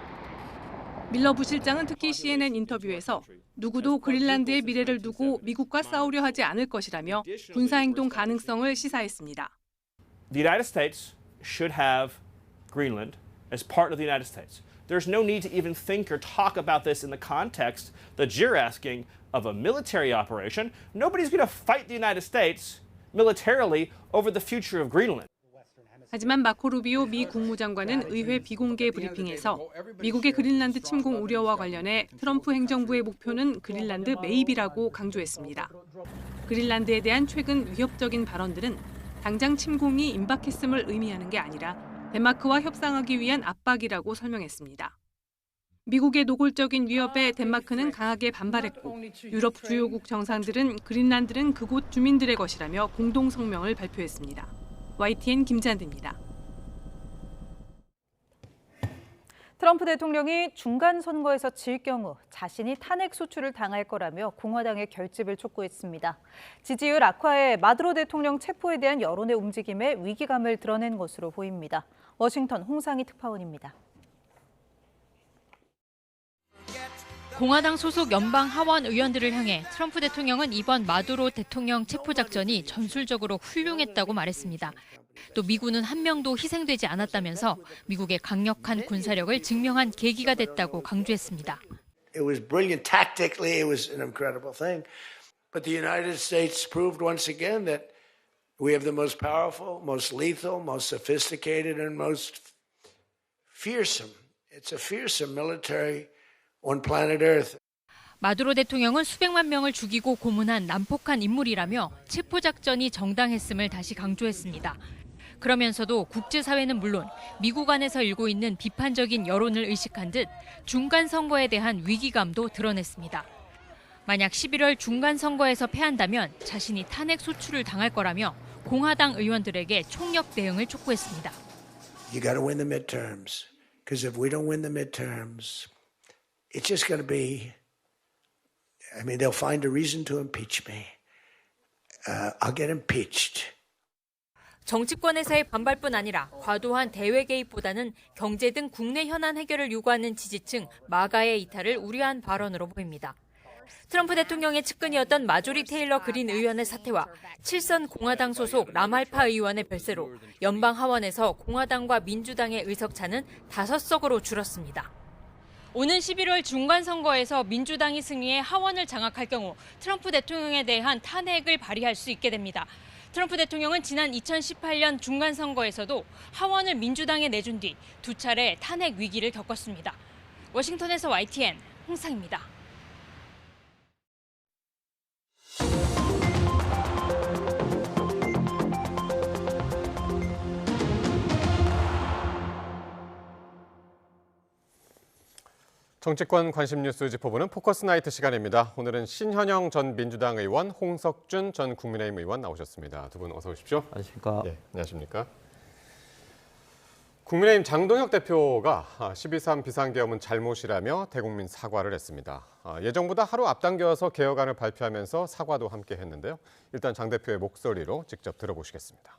Speaker 25: 밀러 부실장은 특히 CNN 인터뷰에서 누구도 그린란드의 미래를 두고 미국과 싸우려 하지 않을 것이라며 군사행동 가능성을 시사했습니다.
Speaker 3: The United States should have Greenland as part of the United States. There's no need to even think or talk about this in the context that you're asking of a military operation. Nobody's going to fight the United States militarily over the future of Greenland.
Speaker 25: 하지만 마코 루비오 미 국무장관은 의회 비공개 브리핑에서 미국의 그린란드 침공 우려와 관련해 트럼프 행정부의 목표는 그린란드 매입이라고 강조했습니다. 그린란드에 대한 최근 위협적인 발언들은 당장 침공이 임박했음을 의미하는 게 아니라 덴마크와 협상하기 위한 압박이라고 설명했습니다. 미국의 노골적인 위협에 덴마크는 강하게 반발했고 유럽 주요국 정상들은 그린란드는 그곳 주민들의 것이라며 공동 성명을 발표했습니다. YTN 김지한입니다.
Speaker 2: 트럼프 대통령이 중간 선거에서 질 경우 자신이 탄핵 소추를 당할 거라며 공화당의 결집을 촉구했습니다. 지지율 악화에 마두로 대통령 체포에 대한 여론의 움직임에 위기감을 드러낸 것으로 보입니다. 워싱턴 홍상희 특파원입니다.
Speaker 4: 공화당 소속 연방 하원 의원들을 향해 트럼프 대통령은 이번 마두로 대통령 체포 작전이 전술적으로 훌륭했다고 말했습니다. 또 미군은 한 명도 희생되지 않았다면서 미국의 강력한 군사력을 증명한 계기가 됐다고 강조했습니다.
Speaker 26: It was brilliant tactically. It was an incredible thing. But the United States proved once again that we have the most powerful, most lethal, most sophisticated, and most fearsome. It's a fearsome military on planet Earth.
Speaker 4: 마두로 대통령은 수백만 명을 죽이고 고문한 난폭한 인물이라며 체포 작전이 정당했음을 다시 강조했습니다. 그러면서도 국제사회는 물론 미국 안에서 일고 있는 비판적인 여론을 의식한 듯 중간 선거에 대한 위기감도 드러냈습니다. 만약 11월 중간 선거에서 패한다면 자신이 탄핵 소추를 당할 거라며 공화당 의원들에게 총력 대응을 촉구했습니다.
Speaker 26: You got to win the midterms, because if we don't win the midterms, it's just going to be. I mean, they'll find a reason to impeach me. I'll get impeached.
Speaker 4: 정치권에서의 반발뿐 아니라 과도한 대외 개입보다는 경제 등 국내 현안 해결을 요구하는 지지층 마가의 이탈을 우려한 발언으로 보입니다. 트럼프 대통령의 측근이었던 마조리 테일러 그린 의원의 사퇴와 7선 공화당 소속 라말파 의원의 별세로 연방 하원에서 공화당과 민주당의 의석 차는 5석으로 줄었습니다. 오는 11월 중간 선거에서 민주당이 승리해 하원을 장악할 경우 트럼프 대통령에 대한 탄핵을 발의할 수 있게 됩니다. 트럼프 대통령은 지난 2018년 중간 선거에서도 하원을 민주당에 내준 뒤 2차례 탄핵 위기를 겪었습니다. 워싱턴에서 YTN 홍상입니다.
Speaker 1: 정치권 관심 뉴스 짚어보는 포커스 나이트 시간입니다. 오늘은 신현영 전 민주당 의원, 홍석준 전 국민의힘 의원 나오셨습니다. 두 분 어서 오십시오.
Speaker 5: 안녕하십니까.
Speaker 1: 네, 안녕하십니까. 국민의힘 장동혁 대표가 12.3 비상계엄은 잘못이라며 대국민 사과를 했습니다. 예정보다 하루 앞당겨서 개혁안을 발표하면서 사과도 함께 했는데요. 일단 장 대표의 목소리로 직접 들어보시겠습니다.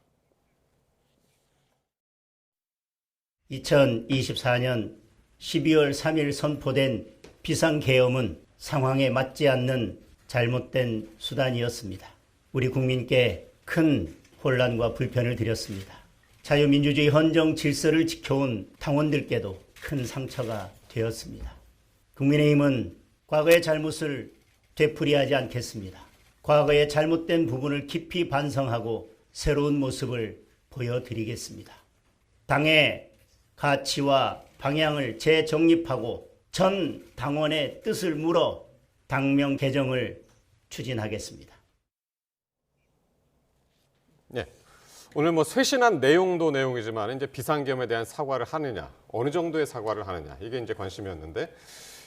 Speaker 6: 2024년 12월 3일 선포된 비상계엄은 상황에 맞지 않는 잘못된 수단이었습니다. 우리 국민께 큰 혼란과 불편을 드렸습니다. 자유민주주의 헌정 질서를 지켜온 당원들께도 큰 상처가 되었습니다. 국민의힘은 과거의 잘못을 되풀이하지 않겠습니다. 과거의 잘못된 부분을 깊이 반성하고 새로운 모습을 보여드리겠습니다. 당의 가치와 방향을 재정립하고 전 당원의 뜻을 물어 당명 개정을 추진하겠습니다.
Speaker 1: 네, 오늘 쇄신한 내용도 내용이지만 이제 비상계엄에 대한 사과를 하느냐, 어느 정도의 사과를 하느냐 이게 이제 관심이었는데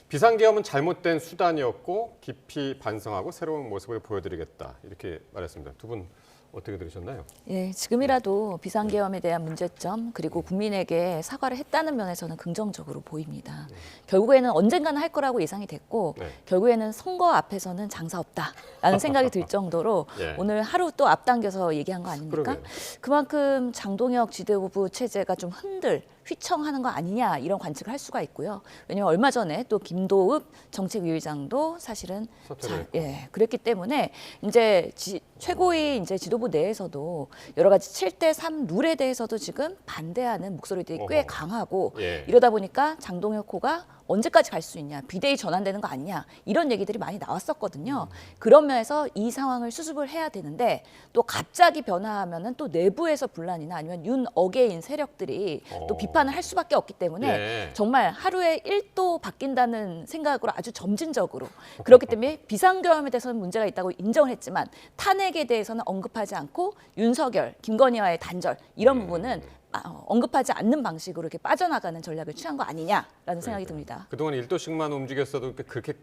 Speaker 1: 비상계엄은 잘못된 수단이었고 깊이 반성하고 새로운 모습을 보여드리겠다 이렇게 말했습니다. 두 분 어떻게 들으셨나요?
Speaker 5: 예, 지금이라도 비상계엄에 대한 문제점 그리고 국민에게 사과를 했다는 면에서는 긍정적으로 보입니다. 결국에는 언젠가는 할 거라고 예상이 됐고 결국에는 선거 앞에서는 장사 없다라는 생각이 들 정도로
Speaker 1: 예.
Speaker 5: 오늘 하루 또 앞당겨서 얘기한 거 아닙니까?
Speaker 1: 그러게요.
Speaker 5: 그만큼 장동혁 지도부 체제가 좀 휘청하는 거 아니냐 이런 관측을 할 수가 있고요. 왜냐하면 얼마 전에 또 김도읍 정책위의장도 사실은 그랬기 때문에 이제 최고위 이제 지도부 내에서도 여러 가지 7대3 룰에 대해서도 지금 반대하는 목소리들이 꽤 강하고 이러다 보니까 장동혁 호가 언제까지 갈 수 있냐, 비대위 전환되는 거 아니냐 이런 얘기들이 많이 나왔었거든요. 그런 면에서 이 상황을 수습을 해야 되는데 또 갑자기 변화하면은 또 내부에서 분란이나 아니면 윤 어게인 세력들이 또 비판을 할 수밖에 없기 때문에 정말 하루에 1도 바뀐다는 생각으로 아주 점진적으로 그렇기 때문에 비상계엄에 대해서는 문제가 있다고 인정을 했지만 탄핵에 대해서는 언급하지 않고 윤석열, 김건희와의 단절 이런 부분은 언급하지 않는 방식으로 이렇게 빠져나가는 전략을 취한 거 아니냐라는 생각이 듭니다.
Speaker 1: 그동안 1도씩만 움직였어도 그렇게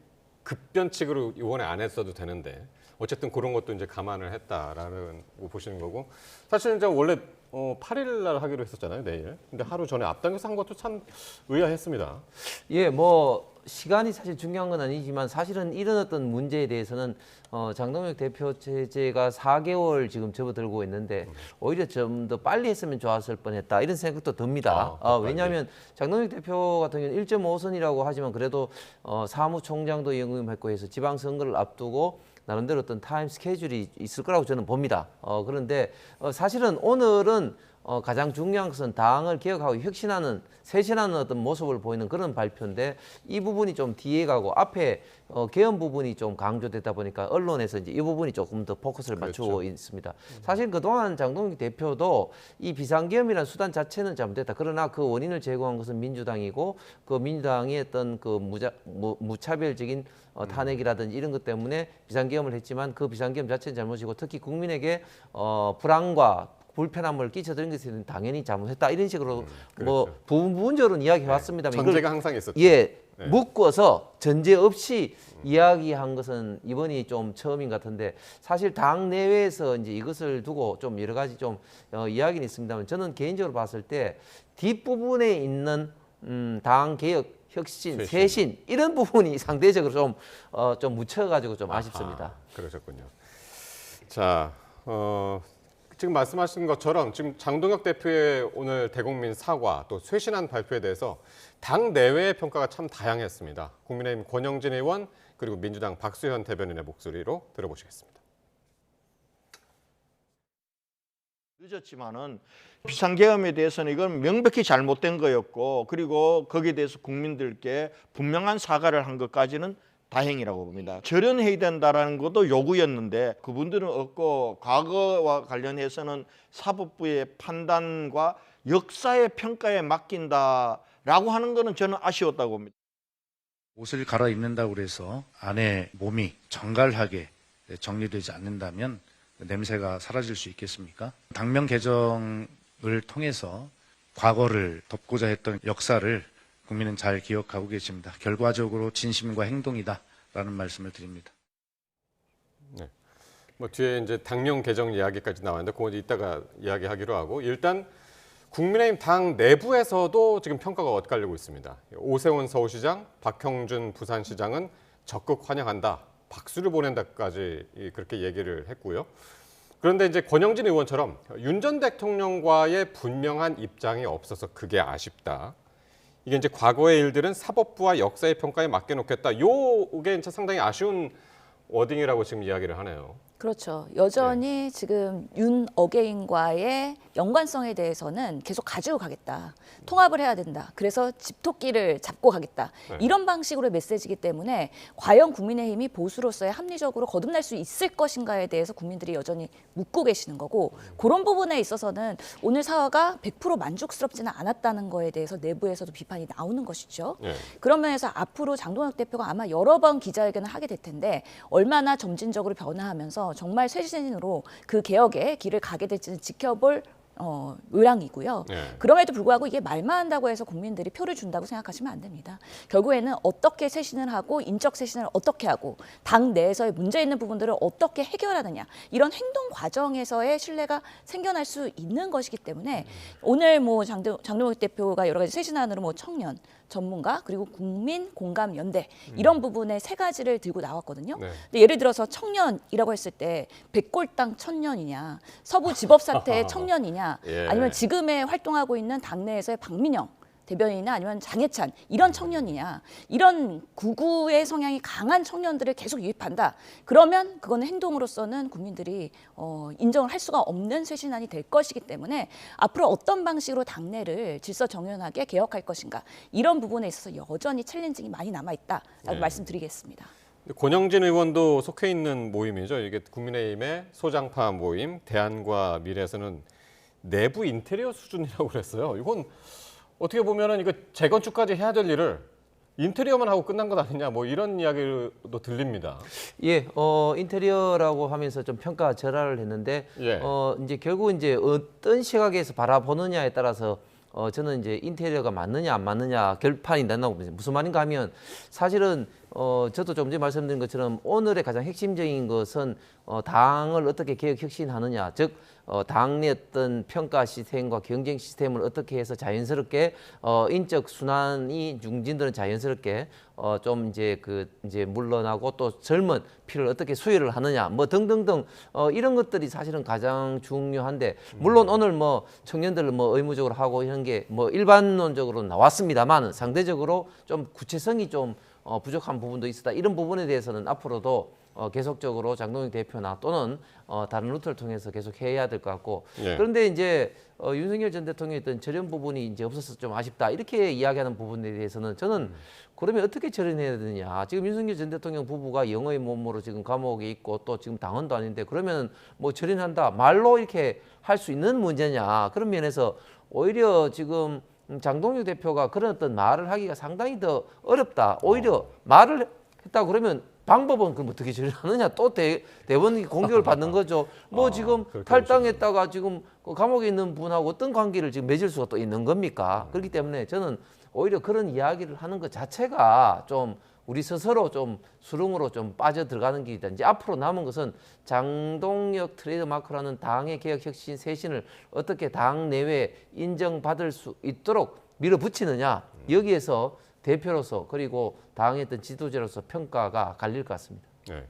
Speaker 1: 급변칙으로 이번에 안 했어도 되는데 어쨌든 그런 것도 이제 감안을 했다라는 거 보시는 거고 사실은 이제 원래 8일 날 하기로 했었잖아요, 내일. 근데 하루 전에 앞당겨서 한 것도 참 의아했습니다.
Speaker 7: 예, 뭐 시간이 사실 중요한 건 아니지만 사실은 이런 어떤 문제에 대해서는 장동혁 대표 체제가 4개월 지금 접어들고 있는데 오히려 좀 더 빨리 했으면 좋았을 뻔했다 이런 생각도 듭니다. 왜냐하면 장동혁 대표 같은 경우는 1.5선이라고 하지만 그래도 사무총장도 영임했고 해서 지방선거를 앞두고 나름대로 어떤 타임 스케줄이 있을 거라고 저는 봅니다. 그런데 사실은 오늘은 가장 중요한 것은 당을 개혁하고 혁신하는, 쇄신하는 어떤 모습을 보이는 그런 발표인데 이 부분이 좀 뒤에 가고 앞에 개헌 부분이 좀 강조되다 보니까 언론에서 이제 이 부분이 조금 더 포커스를 맞추고 있습니다. 사실 그동안 장동혁 대표도 이 비상계엄이라는 수단 자체는 잘못됐다. 그러나 그 원인을 제공한 것은 민주당이고 그 민주당의 어떤 그 무차별적인 탄핵이라든지 이런 것 때문에 비상계엄을 했지만 그 비상계엄 자체는 잘못이고 특히 국민에게 불안과 불편함을 끼쳐드린 것은 당연히 잘못했다 이런 식으로 뭐 부분적으로는 이야기해 왔습니다.
Speaker 1: 전제가 항상 있었죠.
Speaker 7: 묶어서 전제 없이 이야기한 것은 이번이 좀 처음인 것 같은데 사실 당 내외에서 이제 이것을 두고 좀 여러 가지 좀 이야기는 있습니다만 저는 개인적으로 봤을 때 뒷부분에 있는 당 개혁, 혁신, 쇄신 이런 부분이 상대적으로 좀 묻혀가지고 좀 아쉽습니다.
Speaker 1: 그러셨군요. 자, 지금 말씀하신 것처럼 지금 장동혁 대표의 오늘 대국민 사과 또 쇄신한 발표에 대해서 당 내외의 평가가 참 다양했습니다. 국민의힘 권영진 의원 그리고 민주당 박수현 대변인의 목소리로 들어보시겠습니다.
Speaker 8: 늦었지만은 비상계엄에 대해서는 이건 명백히 잘못된 거였고 그리고 거기에 대해서 국민들께 분명한 사과를 한 것까지는 다행이라고 봅니다. 절연해야 된다라는 것도 요구였는데 그분들은 없고 과거와 관련해서는 사법부의 판단과 역사의 평가에 맡긴다라고 하는 것은 저는 아쉬웠다고 봅니다.
Speaker 13: 옷을 갈아입는다고 그래서 안에 몸이 정갈하게 정리되지 않는다면 냄새가 사라질 수 있겠습니까? 당명 개정을 통해서 과거를 덮고자 했던 역사를 국민은 잘 기억하고 계십니다. 결과적으로 진심과 행동이다라는 말씀을 드립니다.
Speaker 1: 네. 뭐 뒤에 이제 당명 개정 이야기까지 나왔는데 그건 이따가 이야기하기로 하고 일단 국민의힘 당 내부에서도 지금 평가가 엇갈리고 있습니다. 오세훈 서울시장, 박형준 부산시장은 적극 환영한다, 박수를 보낸다까지 그렇게 얘기를 했고요. 그런데 이제 권영진 의원처럼 윤 전 대통령과의 분명한 입장이 없어서 그게 아쉽다. 이게 이제 과거의 일들은 사법부와 역사의 평가에 맡겨놓겠다. 요게 이제 상당히 아쉬운 워딩이라고 지금 이야기를 하네요.
Speaker 5: 그렇죠. 여전히 지금 윤 어게인과의 연관성에 대해서는 계속 가지고 가겠다. 통합을 해야 된다. 그래서 집토끼를 잡고 가겠다. 이런 방식으로의 메시지이기 때문에 과연 국민의힘이 보수로서의 합리적으로 거듭날 수 있을 것인가에 대해서 국민들이 여전히 묻고 계시는 거고 그런 부분에 있어서는 오늘 사과가 100% 만족스럽지는 않았다는 거에 대해서 내부에서도 비판이 나오는 것이죠. 그런 면에서 앞으로 장동혁 대표가 아마 여러 번 기자회견을 하게 될 텐데 얼마나 점진적으로 변화하면서 정말 쇄신으로 그 개혁의 길을 가게 될지는 지켜볼 모양이고요.
Speaker 1: 네.
Speaker 5: 그럼에도 불구하고 이게 말만 한다고 해서 국민들이 표를 준다고 생각하시면 안 됩니다. 결국에는 어떻게 쇄신을 하고 인적 쇄신을 어떻게 하고 당 내에서의 문제 있는 부분들을 어떻게 해결하느냐 이런 행동 과정에서의 신뢰가 생겨날 수 있는 것이기 때문에 오늘 뭐 장동혁 대표가 여러 가지 쇄신안으로 뭐 청년, 전문가 그리고 국민 공감 연대 이런 부분의 세 가지를 들고 나왔거든요.
Speaker 1: 네.
Speaker 5: 근데 예를 들어서 청년이라고 했을 때 백골당 청년이냐, 서부 지법 사태의 청년이냐,
Speaker 1: 예.
Speaker 5: 아니면 지금에 활동하고 있는 당내에서의 박민영 대변인이나 아니면 장해찬 이런 청년이냐, 이런 구구의 성향이 강한 청년들을 계속 유입한다. 그러면 그거는 행동으로서는 국민들이 인정을 할 수가 없는 쇄신안이 될 것이기 때문에 앞으로 어떤 방식으로 당내를 질서 정연하게 개혁할 것인가 이런 부분에 있어서 여전히 챌린징이 많이 남아있다라고
Speaker 1: 네.
Speaker 5: 말씀드리겠습니다.
Speaker 1: 권영진 의원도 속해 있는 모임이죠. 이게 국민의힘의 소장파 모임, 대안과 미래에서는 내부 인테리어 수준이라고 그랬어요. 이건 어떻게 보면은 이거 재건축까지 해야 될 일을 인테리어만 하고 끝난 것 아니냐, 뭐 이런 이야기도 들립니다.
Speaker 7: 예, 인테리어라고 하면서 좀 평가절하를 했는데,
Speaker 1: 예.
Speaker 7: 이제 결국 이제 어떤 시각에서 바라보느냐에 따라서 저는 이제 인테리어가 맞느냐 안 맞느냐 결판이 난다고 봅니다. 무슨 말인가 하면 사실은 저도 좀 전에 말씀드린 것처럼 오늘의 가장 핵심적인 것은 당을 어떻게 개혁 혁신하느냐, 즉 당내 어떤 평가 시스템과 경쟁 시스템을 어떻게 해서 자연스럽게 인적 순환이 중진들은 자연스럽게 좀 이제 이제 물러나고 또 젊은 피를 어떻게 수혈을 하느냐 뭐 등등등 이런 것들이 사실은 가장 중요한데, 물론 오늘 뭐 청년들을 뭐 의무적으로 하고 이런 게 뭐 일반론적으로 나왔습니다만 상대적으로 좀 구체성이 좀 부족한 부분도 있었다. 이런 부분에 대해서는 앞으로도 계속적으로 장동혁 대표나 또는 다른 루트를 통해서 계속 해야 될 것 같고,
Speaker 1: 예.
Speaker 7: 그런데 이제 윤석열 전 대통령의 어떤 저런 부분이 이제 없어서 좀 아쉽다 이렇게 이야기하는 부분에 대해서는 저는 그러면 어떻게 처리해야 되느냐. 지금 윤석열 전 대통령 부부가 영어의 몸으로 지금 감옥에 있고 또 지금 당원도 아닌데 그러면 뭐 처리한다 말로 이렇게 할 수 있는 문제냐. 그런 면에서 오히려 지금 장동혁 대표가 그런 어떤 말을 하기가 상당히 더 어렵다. 오히려 말을 했다 그러면 방법은 그럼 어떻게 처리하느냐, 또 대법원 공격을 받는 거죠. 뭐 지금 탈당했다가 지금 감옥에 있는 분하고 어떤 관계를 지금 맺을 수가 또 있는 겁니까? 그렇기 때문에 저는 오히려 그런 이야기를 하는 것 자체가 좀 우리 스스로 좀 수렁으로 좀 빠져 들어가는 길이다. 이제 앞으로 남은 것은 장동혁 트레이드마크라는 당의 개혁 혁신 쇄신을 어떻게 당 내외 인정받을 수 있도록 밀어붙이느냐, 여기에서 대표로서 그리고 당의 어떤 지도자로서 평가가 갈릴 것 같습니다.
Speaker 1: 네.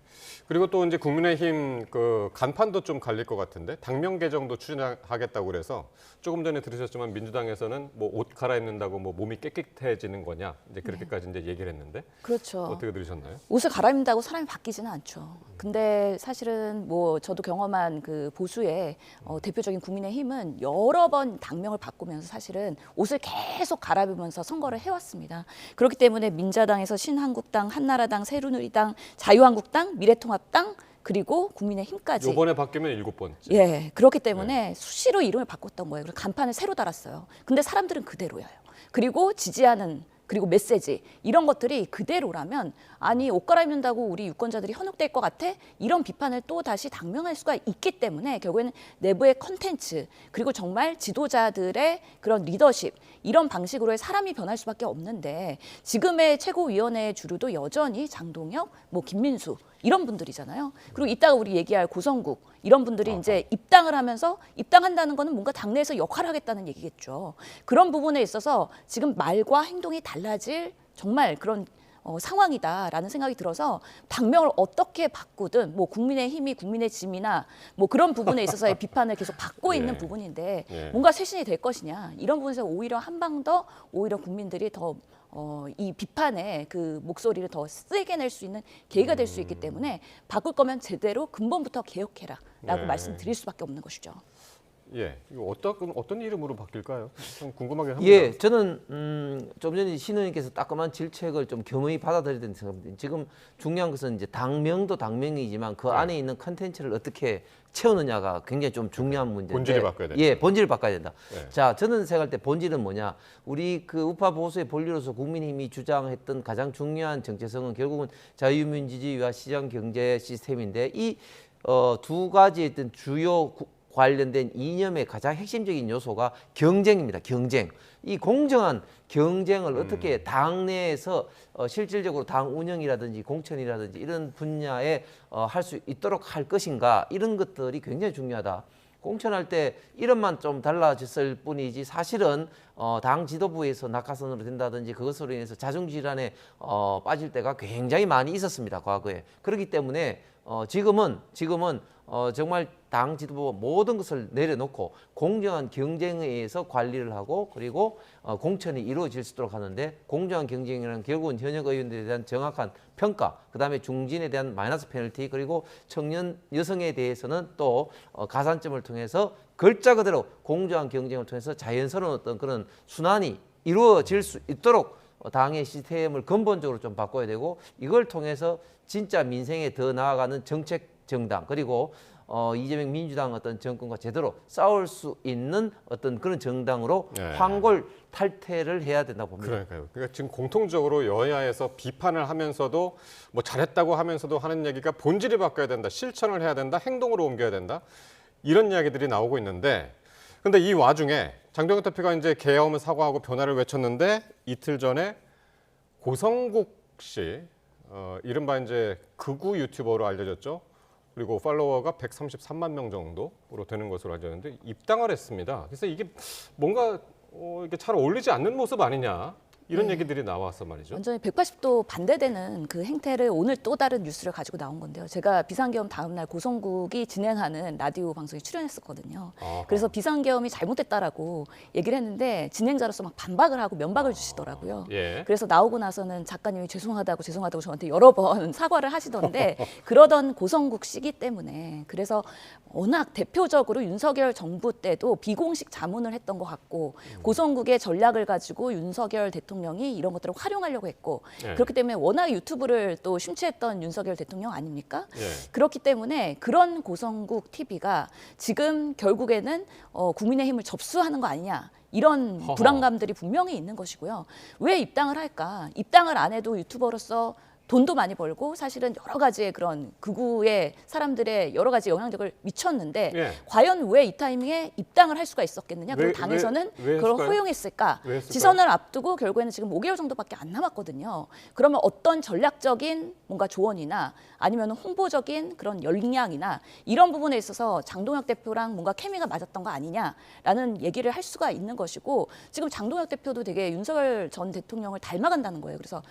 Speaker 1: 그리고 또 이제 국민의힘 그 간판도 좀 갈릴 것 같은데 당명 개정도 추진하겠다고 그래서 조금 전에 들으셨지만 민주당에서는 뭐 옷 갈아입는다고 뭐 몸이 깨끗해지는 거냐 이제 그렇게까지 이제 얘기를 했는데,
Speaker 5: 그렇죠.
Speaker 1: 어떻게 들으셨나요?
Speaker 5: 옷을 갈아입는다고 사람이 바뀌지는 않죠. 근데 사실은 뭐 저도 경험한 그 보수의 대표적인 국민의힘은 여러 번 당명을 바꾸면서 사실은 옷을 계속 갈아입으면서 선거를 해왔습니다. 그렇기 때문에 민자당에서 신한국당, 한나라당, 새누리당, 자유한국당, 미래통합당 그리고 국민의힘까지.
Speaker 1: 이번에 바뀌면 7번째.
Speaker 5: 예, 그렇기 때문에 수시로 이름을 바꿨던 거예요. 그리고 간판을 새로 달았어요. 근데 사람들은 그대로예요. 그리고 지지하는 그리고 메시지 이런 것들이 그대로라면 아니 옷 갈아입는다고 우리 유권자들이 현혹될 것 같아? 이런 비판을 또 다시 당면할 수가 있기 때문에 결국에는 내부의 컨텐츠 그리고 정말 지도자들의 그런 리더십 이런 방식으로의 사람이 변할 수밖에 없는데, 지금의 최고위원회 주류도 여전히 장동혁, 뭐 김민수 이런 분들이잖아요. 그리고 이따가 우리 얘기할 고성국 이런 분들이 이제 입당을 하면서, 입당한다는 거는 뭔가 당내에서 역할을 하겠다는 얘기겠죠. 그런 부분에 있어서 지금 말과 행동이 달라질 정말 그런 상황이다라는 생각이 들어서 당명을 어떻게 바꾸든 뭐 국민의힘이 국민의 짐이나 뭐 그런 부분에 있어서의 비판을 계속 받고 있는 부분인데 뭔가 쇄신이 될 것이냐, 이런 부분에서 오히려 한 방 더 오히려 국민들이 더 이 비판의 그 목소리를 더 세게 낼 수 있는 계기가 될 수 있기 때문에 바꿀 거면 제대로 근본부터 개혁해라라고 말씀드릴 수밖에 없는 것이죠.
Speaker 1: 예, 이거 어떤 이름으로 바뀔까요? 좀 궁금하게 합니다.
Speaker 7: 예, 저는 좀 전에 신 의원님께서 따끔한 질책을 좀 겸허히 받아들여야 된다고 생각합니다. 지금 중요한 것은 이제 당명도 당명이지만 그 안에 있는 컨텐츠를 어떻게 채우느냐가 굉장히 좀 중요한 문제인데,
Speaker 1: 본질을 바꿔야 된다.
Speaker 7: 예, 본질을 바꿔야 된다.
Speaker 1: 네.
Speaker 7: 자, 저는 생각할 때 본질은 뭐냐? 우리 그 우파 보수의 본류로서 국민의힘이 주장했던 가장 중요한 정체성은 결국은 자유민주주의와 시장 경제 시스템인데, 이 두 가지의 어떤 주요 관련된 이념의 가장 핵심적인 요소가 경쟁입니다. 경쟁. 이 공정한 경쟁을 어떻게 당내에서 실질적으로 당 운영이라든지 공천이라든지 이런 분야에 할 수 있도록 할 것인가, 이런 것들이 굉장히 중요하다. 공천할 때 이름만 좀 달라졌을 뿐이지 사실은 당 지도부에서 낙하산으로 된다든지 그것으로 인해서 자중질환에 빠질 때가 굉장히 많이 있었습니다, 과거에. 그렇기 때문에 지금은 정말 당 지도부 모든 것을 내려놓고 공정한 경쟁에 의해서 관리를 하고, 그리고 공천이 이루어질 수 있도록 하는데, 공정한 경쟁이라는 결국은 현역 의원들에 대한 정확한 평가, 그다음에 중진에 대한 마이너스 페널티, 그리고 청년 여성에 대해서는 또 가산점을 통해서 글자 그대로 공정한 경쟁을 통해서 자연스러운 어떤 그런 순환이 이루어질 수 있도록 당의 시스템을 근본적으로 좀 바꿔야 되고, 이걸 통해서 진짜 민생에 더 나아가는 정책 정당, 그리고 이재명 민주당 어떤 정권과 제대로 싸울 수 있는 어떤 그런 정당으로 황골 탈퇴를 해야 된다고 봅니다.
Speaker 1: 그러니까요. 그러니까 지금 공통적으로 여야에서 비판을 하면서도 뭐 잘했다고 하면서도 하는 얘기가 본질이 바뀌어야 된다, 실천을 해야 된다, 행동으로 옮겨야 된다, 이런 이야기들이 나오고 있는데, 근데 이 와중에 장동혁 대표가 이제 계엄을 사과하고 변화를 외쳤는데, 이틀 전에 고성국 씨, 이른바 이제 극우 유튜버로 알려졌죠. 그리고 팔로워가 133만 명 정도로 되는 것으로 알려졌는데 입당을 했습니다. 그래서 이게 뭔가 이게 잘 어울리지 않는 모습 아니냐, 이런 얘기들이 나와서 말이죠.
Speaker 5: 완전히 180도 반대되는 그 행태를 오늘 또 다른 뉴스를 가지고 나온 건데요. 제가 비상계엄 다음 날 고성국이 진행하는 라디오 방송에 출연했었거든요. 그래서 비상계엄이 잘못됐다라고 얘기를 했는데 진행자로서 막 반박을 하고 면박을 주시더라고요. 그래서 나오고 나서는 작가님이 죄송하다고 저한테 여러 번 사과를 하시던데 그러던 고성국 씨기 때문에, 그래서 워낙 대표적으로 윤석열 정부 때도 비공식 자문을 했던 것 같고, 고성국의 전략을 가지고 윤석열 대통령이 이런 것들을 활용하려고 했고, 그렇기 때문에 워낙 유튜브를 또 심취했던 윤석열 대통령 아닙니까? 그렇기 때문에 그런 고성국 TV가 지금 결국에는 국민의힘을 접수하는 거 아니냐, 이런 불안감들이 분명히 있는 것이고요. 왜 입당을 할까? 입당을 안 해도 유튜버로서 돈도 많이 벌고 사실은 여러 가지의 그런 극우의 사람들의 여러 가지 영향력을 미쳤는데 과연 왜 이 타이밍에 입당을 할 수가 있었겠느냐? 그리고 당에서는 그걸 허용했을까? 지선을 앞두고 결국에는 지금 5개월 정도밖에 안 남았거든요. 그러면 어떤 전략적인 뭔가 조언이나 아니면 홍보적인 그런 역량이나 이런 부분에 있어서 장동혁 대표랑 뭔가 케미가 맞았던 거 아니냐라는 얘기를 할 수가 있는 것이고, 지금 장동혁 대표도 되게 윤석열 전 대통령을 닮아간다는 거예요. 그래서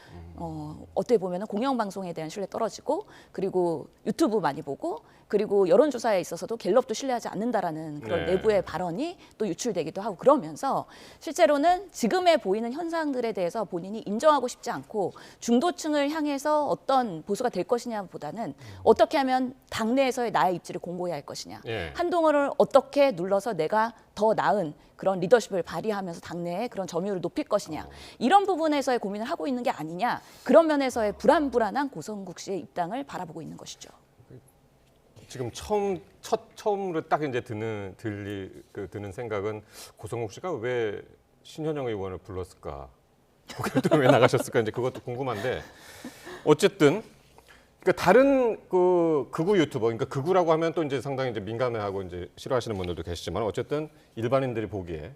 Speaker 5: 어떻게 보면 공영방송에 대한 신뢰 떨어지고, 그리고 유튜브 많이 보고, 그리고 여론조사에 있어서도 갤럽도 신뢰하지 않는다라는 그런 내부의 발언이 또 유출되기도 하고, 그러면서 실제로는 지금에 보이는 현상들에 대해서 본인이 인정하고 싶지 않고 중도층을 향해서 어떤 보수가 될 것이냐보다는 어떻게 하면 당내에서의 나의 입지를 공고해야 할 것이냐, 한동훈을 어떻게 눌러서 내가 더 나은 그런 리더십을 발휘하면서 당내의 그런 점유율을 높일 것이냐, 이런 부분에서의 고민을 하고 있는 게 아니냐, 그런 면에서의 불안한 고성국 씨의 입당을 바라보고 있는 것이죠.
Speaker 1: 지금 처음으로 딱 이제 드는 생각은 고성국 씨가 왜 신현영 의원을 불렀을까, 거기를 왜 나가셨을까, 이제 그것도 궁금한데, 어쨌든 그러니까 다른 극우 유튜버, 그러니까 극우라고 하면 또 이제 상당히 이제 민감해하고 이제 싫어하시는 분들도 계시지만, 어쨌든 일반인들이 보기에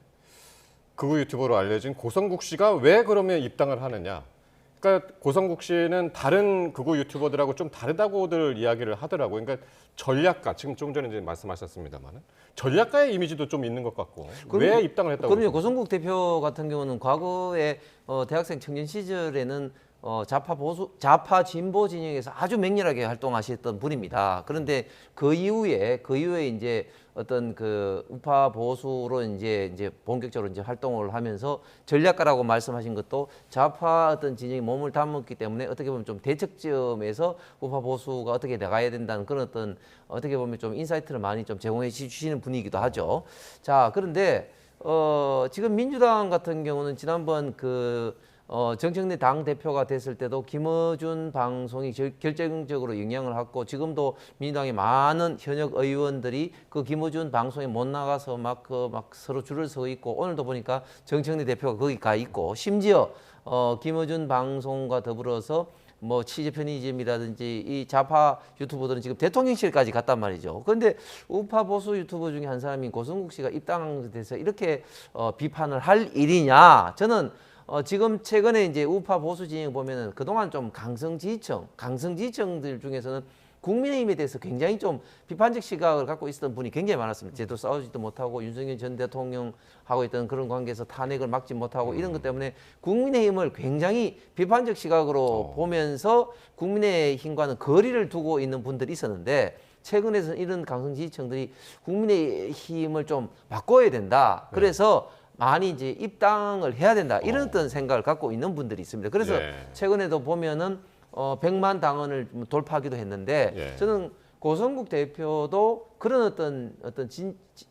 Speaker 1: 극우 유튜버로 알려진 고성국 씨가 왜 그러면 입당을 하느냐. 그러니까 고성국 씨는 다른 극우 유튜버들하고 좀 다르다고들 이야기를 하더라고요. 그러니까 전략가, 지금 조금 전에 이제 말씀하셨습니다만은 전략가의 이미지도 좀 있는 것 같고, 왜 입당을 했다고?
Speaker 7: 그럼요. 고성국 대표 같은 경우는 과거에 대학생 청년 시절에는 좌파 진보 진영에서 아주 맹렬하게 활동하셨던 분입니다. 그런데 그 이후에 이제 어떤 그 우파 보수로 이제 본격적으로 이제 활동을 하면서 전략가라고 말씀하신 것도 좌파 어떤 진영이 몸을 담았기 때문에 어떻게 보면 좀 대척점에서 우파 보수가 어떻게 나가야 된다는 그런 어떤 어떻게 보면 좀 인사이트를 많이 좀 제공해 주시는 분이기도 하죠. 자, 그런데 지금 민주당 같은 경우는 지난번 정청래 당 대표가 됐을 때도 김어준 방송이 결정적으로 영향을 갖고, 지금도 민주당의 많은 현역 의원들이 그 김어준 방송에 못 나가서 막 서로 줄을 서 있고, 오늘도 보니까 정청래 대표가 거기 가 있고, 심지어 김어준 방송과 더불어서 뭐 취재 편의점이라든지 이 좌파 유튜버들은 지금 대통령실까지 갔단 말이죠. 그런데 우파 보수 유튜버 중에 한 사람인 고성국 씨가 입당돼서 이렇게 비판을 할 일이냐? 저는 지금 최근에 이제 우파 보수 진영 보면은 그동안 좀 강성지지층들 중에서는 국민의힘에 대해서 굉장히 좀 비판적 시각을 갖고 있었던 분이 굉장히 많았습니다. 제대로 싸우지도 못하고 윤석열 전 대통령하고 있던 그런 관계에서 탄핵을 막지 못하고 이런 것 때문에 국민의힘을 굉장히 비판적 시각으로 보면서 국민의힘과는 거리를 두고 있는 분들이 있었는데 최근에는 이런 강성지지층들이 국민의힘을 좀 바꿔야 된다. 그래서 많이 이제 입당을 해야 된다. 이런 어떤 생각을 갖고 있는 분들이 있습니다. 그래서 최근에도 보면은 100만 당원을 돌파하기도 했는데 저는 고성국 대표도 그런 어떤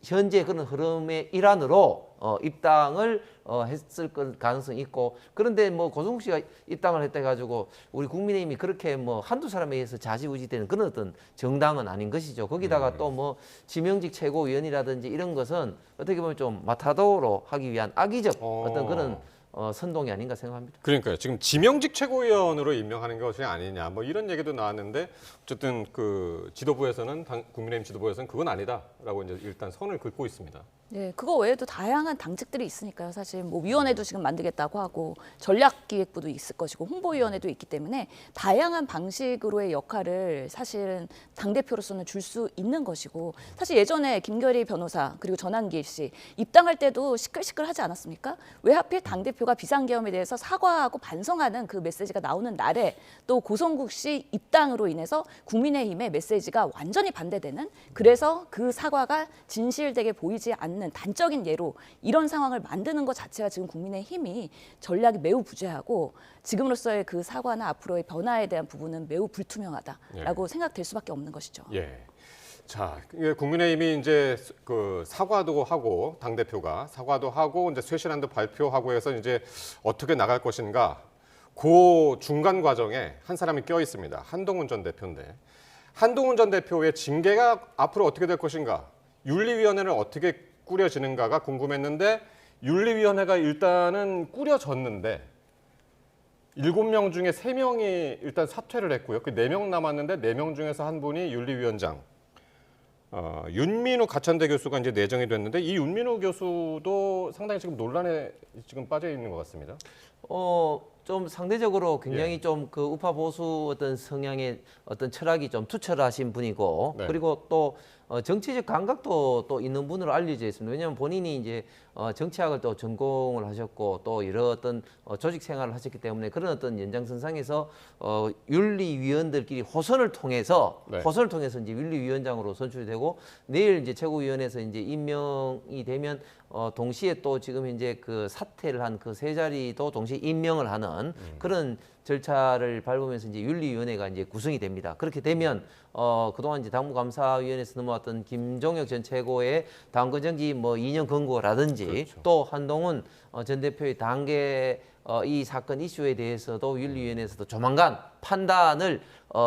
Speaker 7: 현재 그런 흐름의 일환으로 입당을 했을 가능성이 있고 그런데 뭐 고성국 씨가 입당을 했다 해가지고 우리 국민의힘이 그렇게 뭐 한두 사람에 의해서 좌지우지되는 그런 어떤 정당은 아닌 것이죠. 거기다가 또 뭐 지명직 최고위원이라든지 이런 것은 어떻게 보면 좀 마타도로 하기 위한 악의적 어떤 그런 선동이 아닌가 생각합니다.
Speaker 1: 그러니까요. 지금 지명직 최고위원으로 임명하는 것이 아니냐 뭐 이런 얘기도 나왔는데 어쨌든 그 지도부에서는 국민의힘 지도부에서는 그건 아니다라고 이제 일단 선을 긋고 있습니다.
Speaker 5: 네, 그거 외에도 다양한 당직들이 있으니까요. 사실 뭐 위원회도 지금 만들겠다고 하고 전략기획부도 있을 것이고 홍보위원회도 있기 때문에 다양한 방식으로의 역할을 사실은 당대표로서는 줄 수 있는 것이고 사실 예전에 김결희 변호사 그리고 전한길 씨 입당할 때도 시끌시끌하지 않았습니까? 왜 하필 당대표가 비상계엄에 대해서 사과하고 반성하는 그 메시지가 나오는 날에 또 고성국 씨 입당으로 인해서 국민의힘의 메시지가 완전히 반대되는 그래서 그 사과가 진실되게 보이지 않는 단적인 예로 이런 상황을 만드는 것 자체가 지금 국민의힘이 전략이 매우 부재하고 지금으로서의 그 사과나 앞으로의 변화에 대한 부분은 매우 불투명하다라고 생각될 수밖에 없는 것이죠.
Speaker 1: 예. 자, 국민의힘이 이제 그 사과도 하고 당 대표가 사과도 하고 이제 쇄신안도 발표하고 해서 이제 어떻게 나갈 것인가 그 중간 과정에 한 사람이 껴 있습니다. 한동훈 전 대표인데 한동훈 전 대표의 징계가 앞으로 어떻게 될 것인가 윤리위원회를 어떻게 꾸려지는가가 궁금했는데 윤리위원회가 일단은 꾸려졌는데 7명 중에 3명이 일단 사퇴를 했고요. 그 4명 남았는데 4명 중에서 한 분이 윤리위원장 윤민우 가천대 교수가 이제 내정이 됐는데 이 윤민우 교수도 상당히 지금 논란에 지금 빠져 있는 것 같습니다.
Speaker 7: 좀 상대적으로 굉장히 좀 그 우파 보수 어떤 성향의 어떤 철학이 좀 투철하신 분이고 그리고 또 정치적 감각도 또 있는 분으로 알려져 있습니다. 왜냐하면 본인이 이제 정치학을 또 전공을 하셨고 또 여러 어떤 조직 생활을 하셨기 때문에 그런 어떤 연장선상에서 윤리위원들끼리 호선을 통해서 이제 윤리위원장으로 선출이 되고 내일 이제 최고위원회에서 이제 임명이 되면 동시에 또 지금 이제 그 사퇴를 한 그 세 자리도 동시에 임명을 하는 그런 절차를 밟으면서 이제 윤리위원회가 이제 구성이 됩니다. 그렇게 되면 그동안 이제 당무감사위원회에서 넘어왔던 김종혁 전 최고의 당권정지 뭐 2년 권고라든지 또 한동훈 전 대표의 당계 이 사건 이슈에 대해서도 윤리위원회에서도 조만간 판단을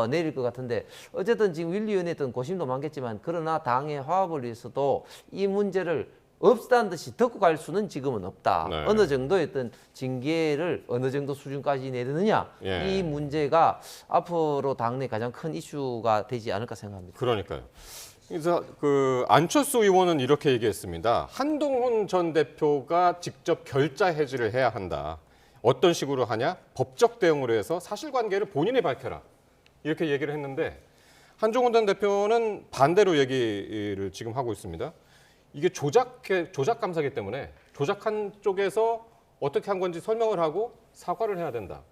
Speaker 7: 내릴 것 같은데 어쨌든 지금 윤리위원회 어떤 고심도 많겠지만 그러나 당의 화합을 위해서도 이 문제를 없다는 듯이 덮고 갈 수는 지금은 없다. 어느 정도의 어떤 징계를 어느 정도 수준까지 내리느냐 이 문제가 앞으로 당내 가장 큰 이슈가 되지 않을까 생각합니다.
Speaker 1: 그러니까요. 그래서 그 안철수 의원은 이렇게 얘기했습니다. 한동훈 전 대표가 직접 결자 해지를 해야 한다. 어떤 식으로 하냐? 법적 대응으로 해서 사실관계를 본인이 밝혀라. 이렇게 얘기를 했는데 한동훈 전 대표는 반대로 얘기를 지금 하고 있습니다. 이게 조작 감사기 때문에 조작한 쪽에서 어떻게 한 건지 설명을 하고 사과를 해야 된다.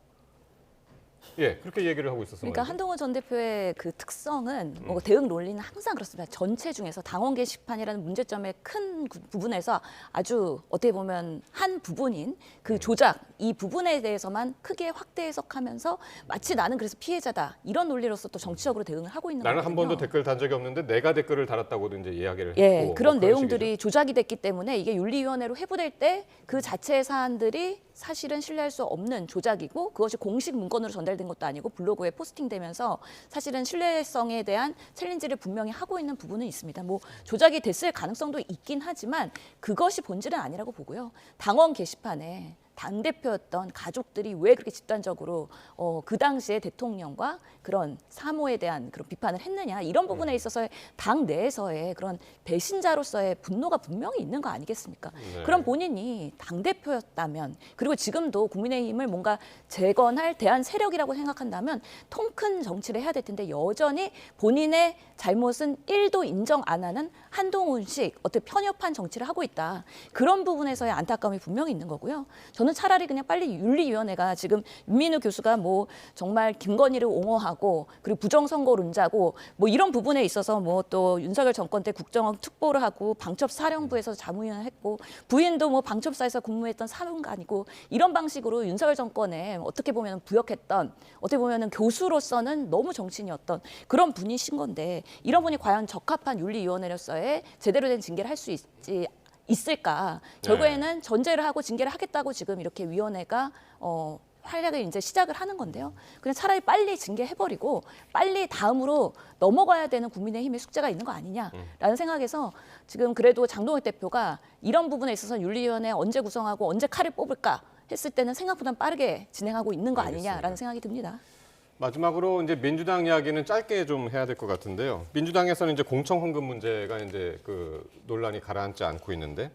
Speaker 1: 예, 그렇게 얘기를 하고 있었어요.
Speaker 5: 그러니까 한동훈 전 대표의 그 특성은 뭐 대응 논리는 항상 그렇습니다. 전체 중에서 당원 게시판이라는 문제점의 큰 부분에서 아주 어떻게 보면 한 부분인 그 조작 이 부분에 대해서만 크게 확대 해석하면서 마치 나는 그래서 피해자다 이런 논리로서 또 정치적으로 대응을 하고 있는 거거든요.
Speaker 1: 나는 한 번도 댓글 단 적이 없는데 내가 댓글을 달았다고도 이제 이야기를
Speaker 5: 예,
Speaker 1: 했고
Speaker 5: 그런
Speaker 1: 뭐
Speaker 5: 내용들이
Speaker 1: 식이죠.
Speaker 5: 조작이 됐기 때문에 이게 윤리위원회로 회부될 때 그 자체의 사안들이 사실은 신뢰할 수 없는 조작이고 그것이 공식 문건으로 전달된 것도 아니고 블로그에 포스팅되면서 사실은 신뢰성에 대한 챌린지를 분명히 하고 있는 부분은 있습니다. 뭐 조작이 됐을 가능성도 있긴 하지만 그것이 본질은 아니라고 보고요. 당원 게시판에 당대표였던 가족들이 왜 그렇게 집단적으로 그 당시에 대통령과 그런 사모에 대한 그런 비판을 했느냐 이런 부분에 있어서 당 내에서의 그런 배신자로서의 분노가 분명히 있는 거 아니겠습니까?
Speaker 9: 네.
Speaker 5: 그럼 본인이 당대표였다면 그리고 지금도 국민의힘을 뭔가 재건할 대한 세력이라고 생각한다면 통 큰 정치를 해야 될 텐데 여전히 본인의 잘못은 1도 인정 안 하는 한동훈식 어떻게 편협한 정치를 하고 있다. 그런 부분에서의 안타까움이 분명히 있는 거고요. 저는 차라리 그냥 빨리 윤리위원회가 지금 윤민우 교수가 뭐 정말 김건희를 옹호하고 그리고 부정선거론자고 뭐 이런 부분에 있어서 뭐 또 윤석열 정권 때 국정원 특보를 하고 방첩사령부에서 자문위원을 했고 부인도 뭐 방첩사에서 근무했던 사무관이고 이런 방식으로 윤석열 정권에 어떻게 보면 부역했던 어떻게 보면 교수로서는 너무 정치인이었던 그런 분이신 건데 이런 분이 과연 적합한 윤리위원회로서의 제대로 된 징계를 할 수 있을까? 결국에는 전제를 하고 징계를 하겠다고 지금 이렇게 위원회가 활약을 이제 시작을 하는 건데요. 그냥 차라리 빨리 징계해버리고 빨리 다음으로 넘어가야 되는 국민의힘의 숙제가 있는 거 아니냐라는 생각에서 지금 그래도 장동혁 대표가 이런 부분에 있어서 윤리위원회 언제 구성하고 언제 칼을 뽑을까 했을 때는 생각보다 빠르게 진행하고 있는 거 아니냐라는 생각이 듭니다.
Speaker 1: 마지막으로 이제 민주당 이야기는 짧게 좀 해야 될 것 같은데요. 민주당에서는 이제 공청 헌금 문제가 이제 그 논란이 가라앉지 않고 있는데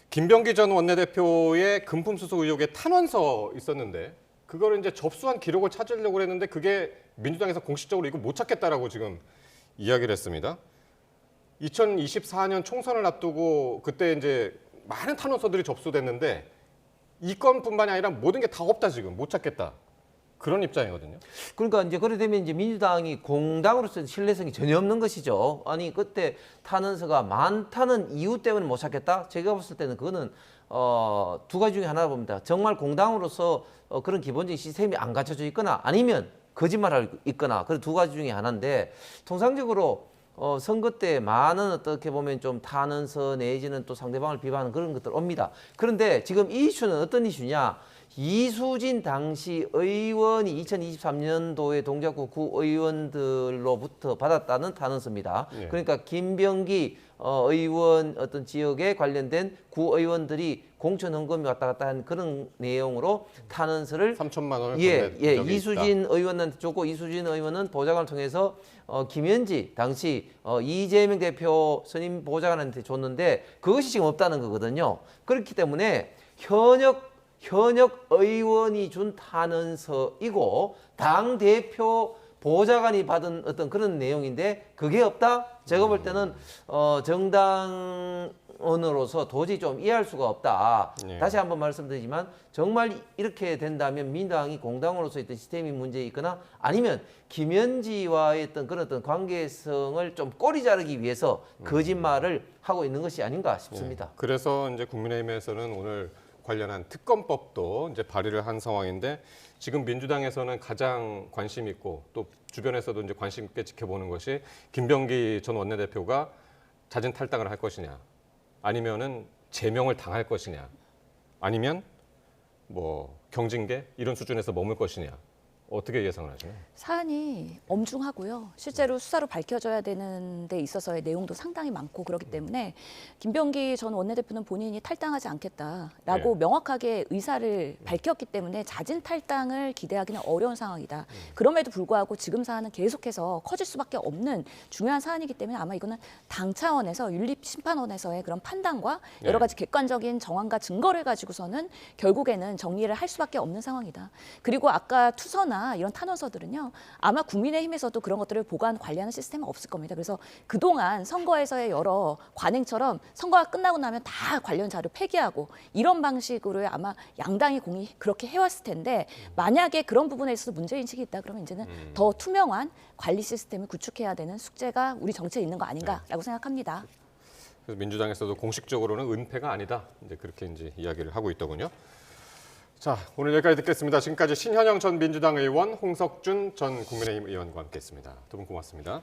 Speaker 1: 김병기 전 원내대표의 금품 수수 의혹에 탄원서 있었는데 그거를 이제 접수한 기록을 찾으려고 했는데 그게 민주당에서 공식적으로 이거 못 찾겠다라고 지금 이야기를 했습니다. 2024년 총선을 앞두고 그때 이제 많은 탄원서들이 접수됐는데 이 건뿐만이 아니라 모든 게 다 없다 지금 못 찾겠다. 그런 입장이거든요.
Speaker 7: 그러니까 이제 그래 되면 이제 민주당이 공당으로서 신뢰성이 전혀 없는 것이죠. 아니 그때 탄원서가 많다는 이유 때문에 못 찾겠다. 제가 봤을 때는 그거는 두 가지 중에 하나 봅니다. 정말 공당으로서 그런 기본적인 시스템이 안 갖춰져 있거나 아니면 거짓말하고 있거나 그런 두 가지 중에 하나인데 통상적으로 선거 때 많은 어떻게 보면 좀 탄원서 내지는 또 상대방을 비판하는 그런 것들 옵니다. 그런데 지금 이 이슈는 어떤 이슈냐? 이수진 당시 의원이 2023년도에 동작구 구의원들로부터 받았다는 탄원서입니다.
Speaker 9: 예.
Speaker 7: 그러니까 김병기 의원 어떤 지역에 관련된 구의원들이 공천 헌금이 왔다 갔다 한 그런 내용으로 탄원서를
Speaker 1: 3천만 원을
Speaker 7: 이수진 의원한테 줬고 이수진 의원은 보좌관을 통해서 김현지 당시 이재명 대표 선임 보좌관한테 줬는데 그것이 지금 없다는 거거든요. 그렇기 때문에 현역 의원이 준 탄원서이고 당 대표 보좌관이 받은 어떤 그런 내용인데 그게 없다? 제가 볼 때는 정당원으로서 도저히 좀 이해할 수가 없다.
Speaker 1: 네.
Speaker 7: 다시 한번 말씀드리지만 정말 이렇게 된다면 민당이 공당으로서 있던 시스템이 문제 있거나 아니면 김현지와의 어떤 그런 어떤 관계성을 좀 꼬리 자르기 위해서 거짓말을 하고 있는 것이 아닌가 싶습니다.
Speaker 1: 네. 그래서 이제 국민의힘에서는 오늘 관련한 특검법도 이제 발의를 한 상황인데 지금 민주당에서는 가장 관심 있고 또 주변에서도 이제 관심 있게 지켜보는 것이 김병기 전 원내대표가 자진 탈당을 할 것이냐, 아니면은 제명을 당할 것이냐, 아니면 뭐 경징계 이런 수준에서 머물 것이냐. 어떻게 예상을 하시나요?
Speaker 5: 사안이 엄중하고요. 실제로 수사로 밝혀져야 되는 데 있어서의 내용도 상당히 많고 그렇기 때문에 김병기 전 원내대표는 본인이 탈당하지 않겠다라고 명확하게 의사를 밝혔기 때문에 자진 탈당을 기대하기는 어려운 상황이다. 그럼에도 불구하고 지금 사안은 계속해서 커질 수밖에 없는 중요한 사안이기 때문에 아마 이거는 당 차원에서 윤리심판원에서의 그런 판단과 여러 가지 객관적인 정황과 증거를 가지고서는 결국에는 정리를 할 수밖에 없는 상황이다. 그리고 아까 투서나 이런 탄원서들은요. 아마 국민의힘에서도 그런 것들을 보관 관리하는 시스템은 없을 겁니다. 그래서 그동안 선거에서의 여러 관행처럼 선거가 끝나고 나면 다 관련 자료 폐기하고 이런 방식으로 아마 양당이 공이 그렇게 해왔을 텐데 만약에 그런 부분에 있어서 문제인식이 있다 그러면 이제는 더 투명한 관리 시스템을 구축해야 되는 숙제가 우리 정치에 있는 거 아닌가라고 생각합니다.
Speaker 1: 그래서 민주당에서도 공식적으로는 은폐가 아니다. 이제 그렇게 이제 이야기를 하고 있더군요. 자, 오늘 여기까지 듣겠습니다. 지금까지 신현영 전 민주당 의원, 홍석준 전 국민의힘 의원과 함께했습니다. 두 분 고맙습니다.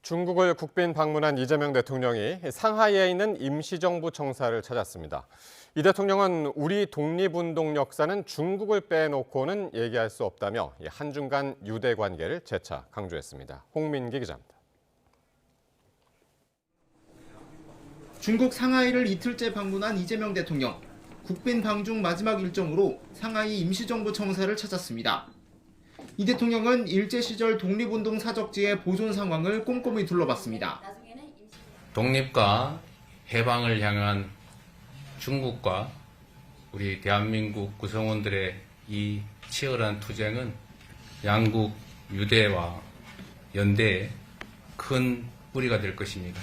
Speaker 1: 중국을 국빈 방문한 이재명 대통령이 상하이에 있는 임시정부 청사를 찾았습니다. 이 대통령은 우리 독립운동 역사는 중국을 빼놓고는 얘기할 수 없다며 한중 간 유대 관계를 재차 강조했습니다. 홍민기 기자입니다.
Speaker 9: 중국 상하이를 이틀째 방문한 이재명 대통령. 국빈 방중 마지막 일정으로 상하이 임시정부 청사를 찾았습니다. 이 대통령은 일제 시절 독립운동 사적지의 보존 상황을 꼼꼼히 둘러봤습니다.
Speaker 10: 독립과 해방을 향한 중국과 우리 대한민국 구성원들의 이 치열한 투쟁은 양국 유대와 연대의 큰 뿌리가 될 것입니다.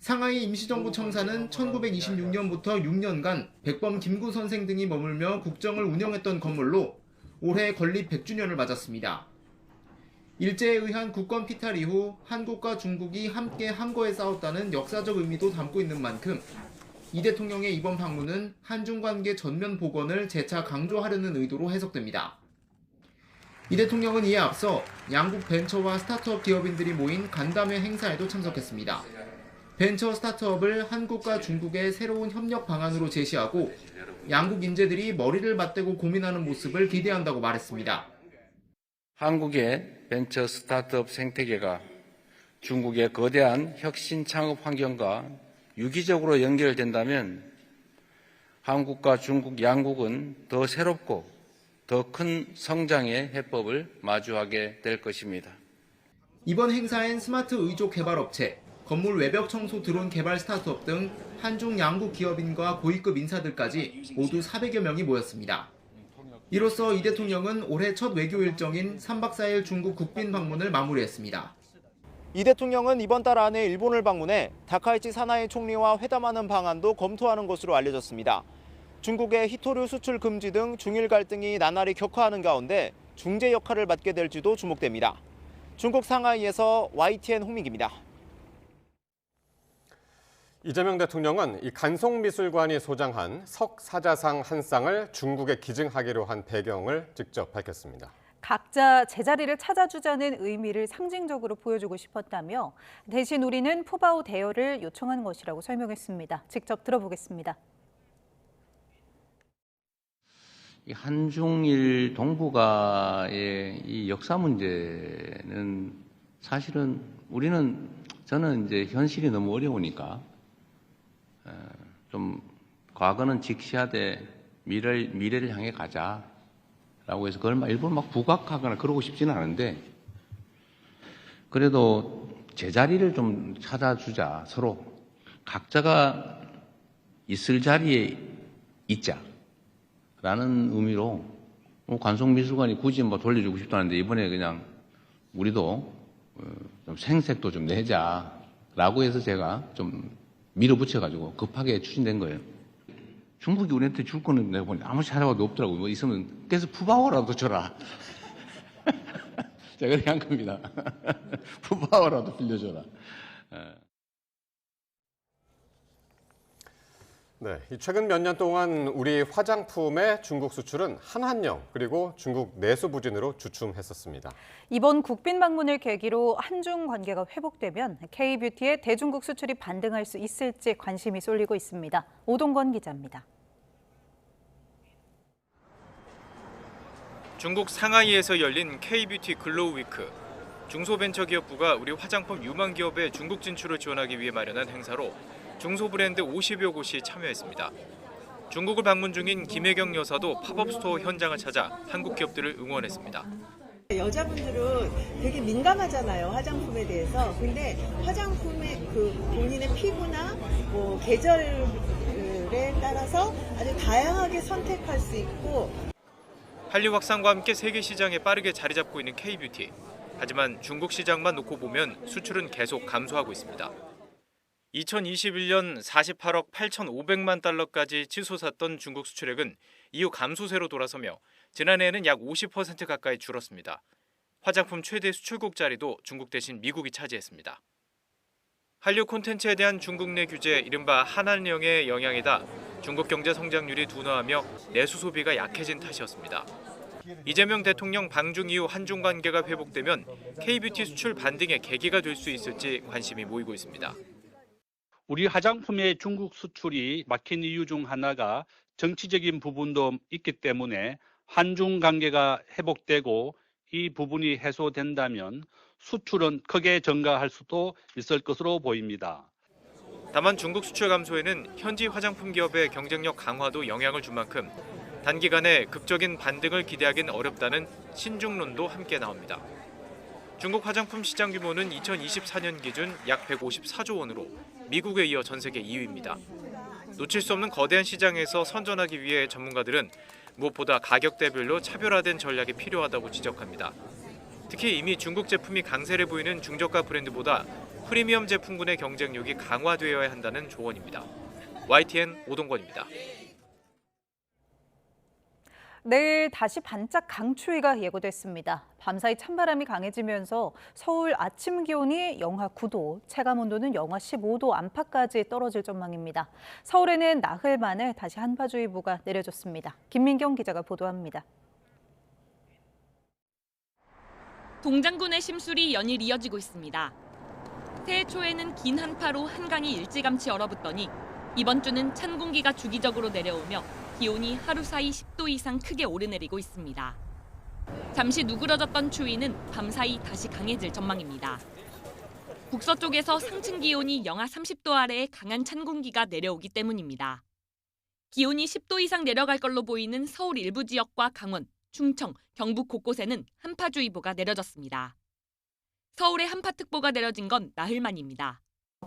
Speaker 9: 상하이 임시정부 청사는 1926년부터 6년간 백범 김구 선생 등이 머물며 국정을 운영했던 건물로 올해 건립 100주년을 맞았습니다. 일제에 의한 국권 피탈 이후 한국과 중국이 함께 한거에 싸웠다는 역사적 의미도 담고 있는 만큼 이 대통령의 이번 방문은 한중 관계 전면 복원을 재차 강조하려는 의도로 해석됩니다. 이 대통령은 이에 앞서 양국 벤처와 스타트업 기업인들이 모인 간담회 행사에도 참석했습니다. 벤처 스타트업을 한국과 중국의 새로운 협력 방안으로 제시하고 양국 인재들이 머리를 맞대고 고민하는 모습을 기대한다고 말했습니다.
Speaker 10: 한국의 벤처 스타트업 생태계가 중국의 거대한 혁신 창업 환경과 유기적으로 연결된다면 한국과 중국 양국은 더 새롭고 더 큰 성장의 해법을 마주하게 될 것입니다.
Speaker 9: 이번 행사엔 스마트 의족 개발업체, 건물 외벽 청소 드론 개발 스타트업 등 한중 양국 기업인과 고위급 인사들까지 모두 400여 명이 모였습니다. 이로써 이 대통령은 올해 첫 외교 일정인 3박 4일 중국 국빈 방문을 마무리했습니다. 이 대통령은 이번 달 안에 일본을 방문해 다카이치 사나이 총리와 회담하는 방안도 검토하는 것으로 알려졌습니다. 중국의 히토류 수출 금지 등 중일 갈등이 나날이 격화하는 가운데 중재 역할을 맡게 될지도 주목됩니다. 중국 상하이에서 YTN 홍민기입니다.
Speaker 1: 이재명 대통령은 이 간송미술관이 소장한 석사자상 한 쌍을 중국에 기증하기로 한 배경을 직접 밝혔습니다.
Speaker 2: 각자 제자리를 찾아주자는 의미를 상징적으로 보여주고 싶었다며 대신 우리는 푸바오 대여를 요청한 것이라고 설명했습니다. 직접 들어보겠습니다.
Speaker 10: 이 한중일 동북아의 이 역사 문제는 사실은 저는 이제 현실이 너무 어려우니까 좀 과거는 직시하되 미래를 향해 가자라고 해서 그걸 일부러 막 부각하거나 그러고 싶지는 않은데 그래도 제자리를 좀 찾아주자. 서로 각자가 있을 자리에 있자라는 의미로 관송미술관이 굳이 돌려주고 싶다는데 이번에 그냥 우리도 좀 생색도 좀 내자라고 해서 제가 좀 밀어붙여가지고 급하게 추진된 거예요. 중국이 우리한테 줄 거는 내가 보니 아무 찾아봐도 없더라고요. 뭐 있으면 그래서 푸바오라도 줘라. 제가 그렇게 한 겁니다. 푸바오라도 빌려줘라.
Speaker 1: 네, 최근 몇 년 동안 우리 화장품의 중국 수출은 한한령 그리고 중국 내수 부진으로 주춤했었습니다.
Speaker 2: 이번 국빈 방문을 계기로 한중 관계가 회복되면 K-뷰티의 대중국 수출이 반등할 수 있을지 관심이 쏠리고 있습니다. 오동건 기자입니다.
Speaker 11: 중국 상하이에서 열린 K-뷰티 글로우 위크. 중소벤처기업부가 우리 화장품 유망 기업의 중국 진출을 지원하기 위해 마련한 행사로 중소브랜드 50여 곳이 참여했습니다. 중국을 방문 중인 김혜경 여사도 팝업 스토어 현장을 찾아 한국 기업들을 응원했습니다.
Speaker 12: 여자분들은 되게 민감하잖아요, 화장품에 대해서. 근데 화장품의 본인의 피부나 계절에 따라서 아주 다양하게 선택할 수 있고.
Speaker 11: 한류 확산과 함께 세계 시장에 빠르게 자리 잡고 있는 K-뷰티. 하지만 중국 시장만 놓고 보면 수출은 계속 감소하고 있습니다. 2021년 48억 8,500만 달러까지 치솟았던 중국 수출액은 이후 감소세로 돌아서며 지난해에는 약 50% 가까이 줄었습니다. 화장품 최대 수출국 자리도 중국 대신 미국이 차지했습니다. 한류 콘텐츠에 대한 중국 내 규제, 이른바 한한령의 영향이다 중국 경제 성장률이 둔화하며 내수 소비가 약해진 탓이었습니다. 이재명 대통령 방중 이후 한중 관계가 회복되면 K뷰티 수출 반등의 계기가 될 수 있을지 관심이 모이고 있습니다.
Speaker 14: 우리 화장품의 중국 수출이 막힌 이유 중 하나가 정치적인 부분도 있기 때문에 한중 관계가 회복되고 이 부분이 해소된다면 수출은 크게 증가할 수도 있을 것으로 보입니다.
Speaker 11: 다만 중국 수출 감소에는 현지 화장품 기업의 경쟁력 강화도 영향을 준 만큼 단기간에 극적인 반등을 기대하기는 어렵다는 신중론도 함께 나옵니다. 중국 화장품 시장 규모는 2024년 기준 약 154조 원으로 미국에 이어 전 세계 2위입니다. 놓칠 수 없는 거대한 시장에서 선전하기 위해 전문가들은 무엇보다 가격대별로 차별화된 전략이 필요하다고 지적합니다. 특히 이미 중국 제품이 강세를 보이는 중저가 브랜드보다 프리미엄 제품군의 경쟁력이 강화되어야 한다는 조언입니다. YTN 오동권입니다.
Speaker 2: 내일 다시 반짝 강추위가 예고됐습니다. 밤사이 찬바람이 강해지면서 서울 아침 기온이 영하 9도, 체감온도는 영하 15도 안팎까지 떨어질 전망입니다. 서울에는 나흘 만에 다시 한파주의보가 내려졌습니다. 김민경 기자가 보도합니다.
Speaker 15: 동장군의 심술이 연일 이어지고 있습니다. 새해 초에는 긴 한파로 한강이 일찌감치 얼어붙더니 이번 주는 찬 공기가 주기적으로 내려오며 기온이 하루 사이 10도 이상 크게 오르내리고 있습니다. 잠시 누그러졌던 추위는 밤사이 다시 강해질 전망입니다. 북서쪽에서 상층 기온이 영하 30도 아래의 강한 찬 공기가 내려오기 때문입니다. 기온이 10도 이상 내려갈 걸로 보이는 서울 일부 지역과 강원, 충청, 경북 곳곳에는 한파주의보가 내려졌습니다. 서울에 한파특보가 내려진 건 나흘 만입니다.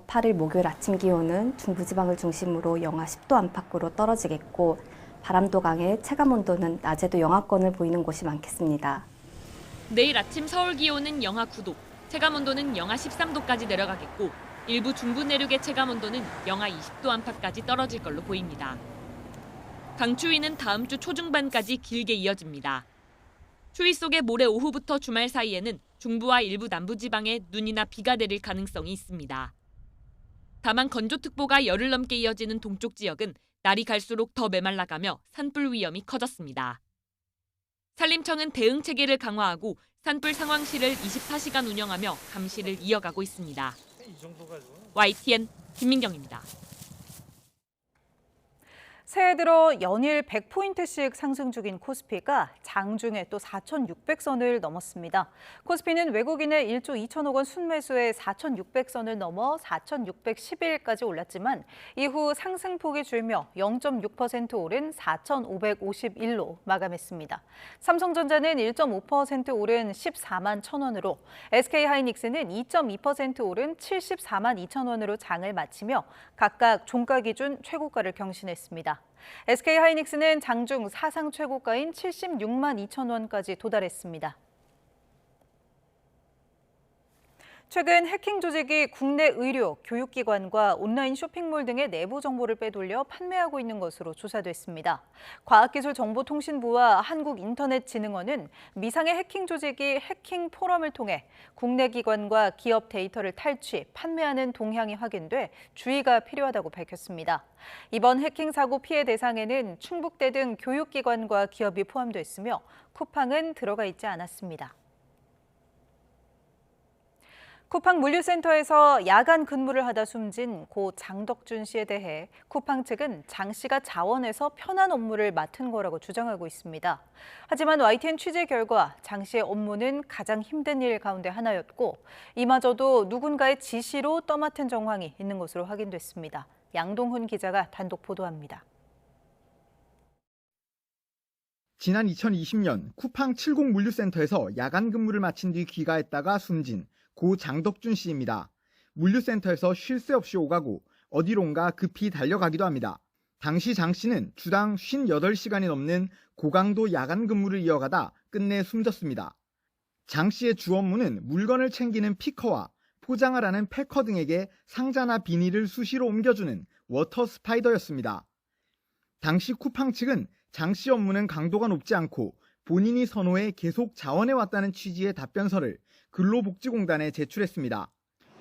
Speaker 16: 8일 목요일 아침 기온은 중부지방을 중심으로 영하 10도 안팎으로 떨어지겠고 바람도 강해 체감온도는 낮에도 영하권을 보이는 곳이 많겠습니다.
Speaker 15: 내일 아침 서울 기온은 영하 9도, 체감온도는 영하 13도까지 내려가겠고 일부 중부 내륙의 체감온도는 영하 20도 안팎까지 떨어질 걸로 보입니다. 강추위는 다음 주 초중반까지 길게 이어집니다. 추위 속에 모레 오후부터 주말 사이에는 중부와 일부 남부지방에 눈이나 비가 내릴 가능성이 있습니다. 다만 건조특보가 열흘 넘게 이어지는 동쪽 지역은 날이 갈수록 더 메말라가며 산불 위험이 커졌습니다. 산림청은 대응 체계를 강화하고 산불 상황실을 24시간 운영하며 감시를 이어가고 있습니다. YTN 김민경입니다.
Speaker 2: 새해 들어 연일 100포인트씩 상승 중인 코스피가 장중에 또 4,600선을 넘었습니다. 코스피는 외국인의 1조 2천억 원 순매수에 4,600선을 넘어 4,611까지 올랐지만 이후 상승폭이 줄며 0.6% 오른 4,551로 마감했습니다. 삼성전자는 1.5% 오른 14만 1,000원으로 SK하이닉스는 2.2% 오른 74만 2천 원으로 장을 마치며 각각 종가 기준 최고가를 경신했습니다. SK하이닉스는 장중 사상 최고가인 76만 2천 원까지 도달했습니다. 최근 해킹 조직이 국내 의료, 교육기관과 온라인 쇼핑몰 등의 내부 정보를 빼돌려 판매하고 있는 것으로 조사됐습니다. 과학기술정보통신부와 한국인터넷진흥원은 미상의 해킹 조직이 해킹 포럼을 통해 국내 기관과 기업 데이터를 탈취, 판매하는 동향이 확인돼 주의가 필요하다고 밝혔습니다. 이번 해킹 사고 피해 대상에는 충북대 등 교육기관과 기업이 포함됐으며 쿠팡은 들어가 있지 않았습니다. 쿠팡 물류센터에서 야간 근무를 하다 숨진 고 장덕준 씨에 대해 쿠팡 측은 장 씨가 자원해서 편한 업무를 맡은 거라고 주장하고 있습니다. 하지만 YTN 취재 결과 장 씨의 업무는 가장 힘든 일 가운데 하나였고 이마저도 누군가의 지시로 떠맡은 정황이 있는 것으로 확인됐습니다. 양동훈 기자가 단독 보도합니다.
Speaker 17: 지난 2020년 쿠팡 70 물류센터에서 야간 근무를 마친 뒤 귀가했다가 숨진 고 장덕준 씨입니다. 물류센터에서 쉴 새 없이 오가고 어디론가 급히 달려가기도 합니다. 당시 장 씨는 주당 58시간이 넘는 고강도 야간 근무를 이어가다 끝내 숨졌습니다. 장 씨의 주 업무는 물건을 챙기는 피커와 포장을 하는 패커 등에게 상자나 비닐을 수시로 옮겨주는 워터 스파이더였습니다. 당시 쿠팡 측은 장 씨 업무는 강도가 높지 않고 본인이 선호해 계속 자원해왔다는 취지의 답변서를 근로복지공단에 제출했습니다.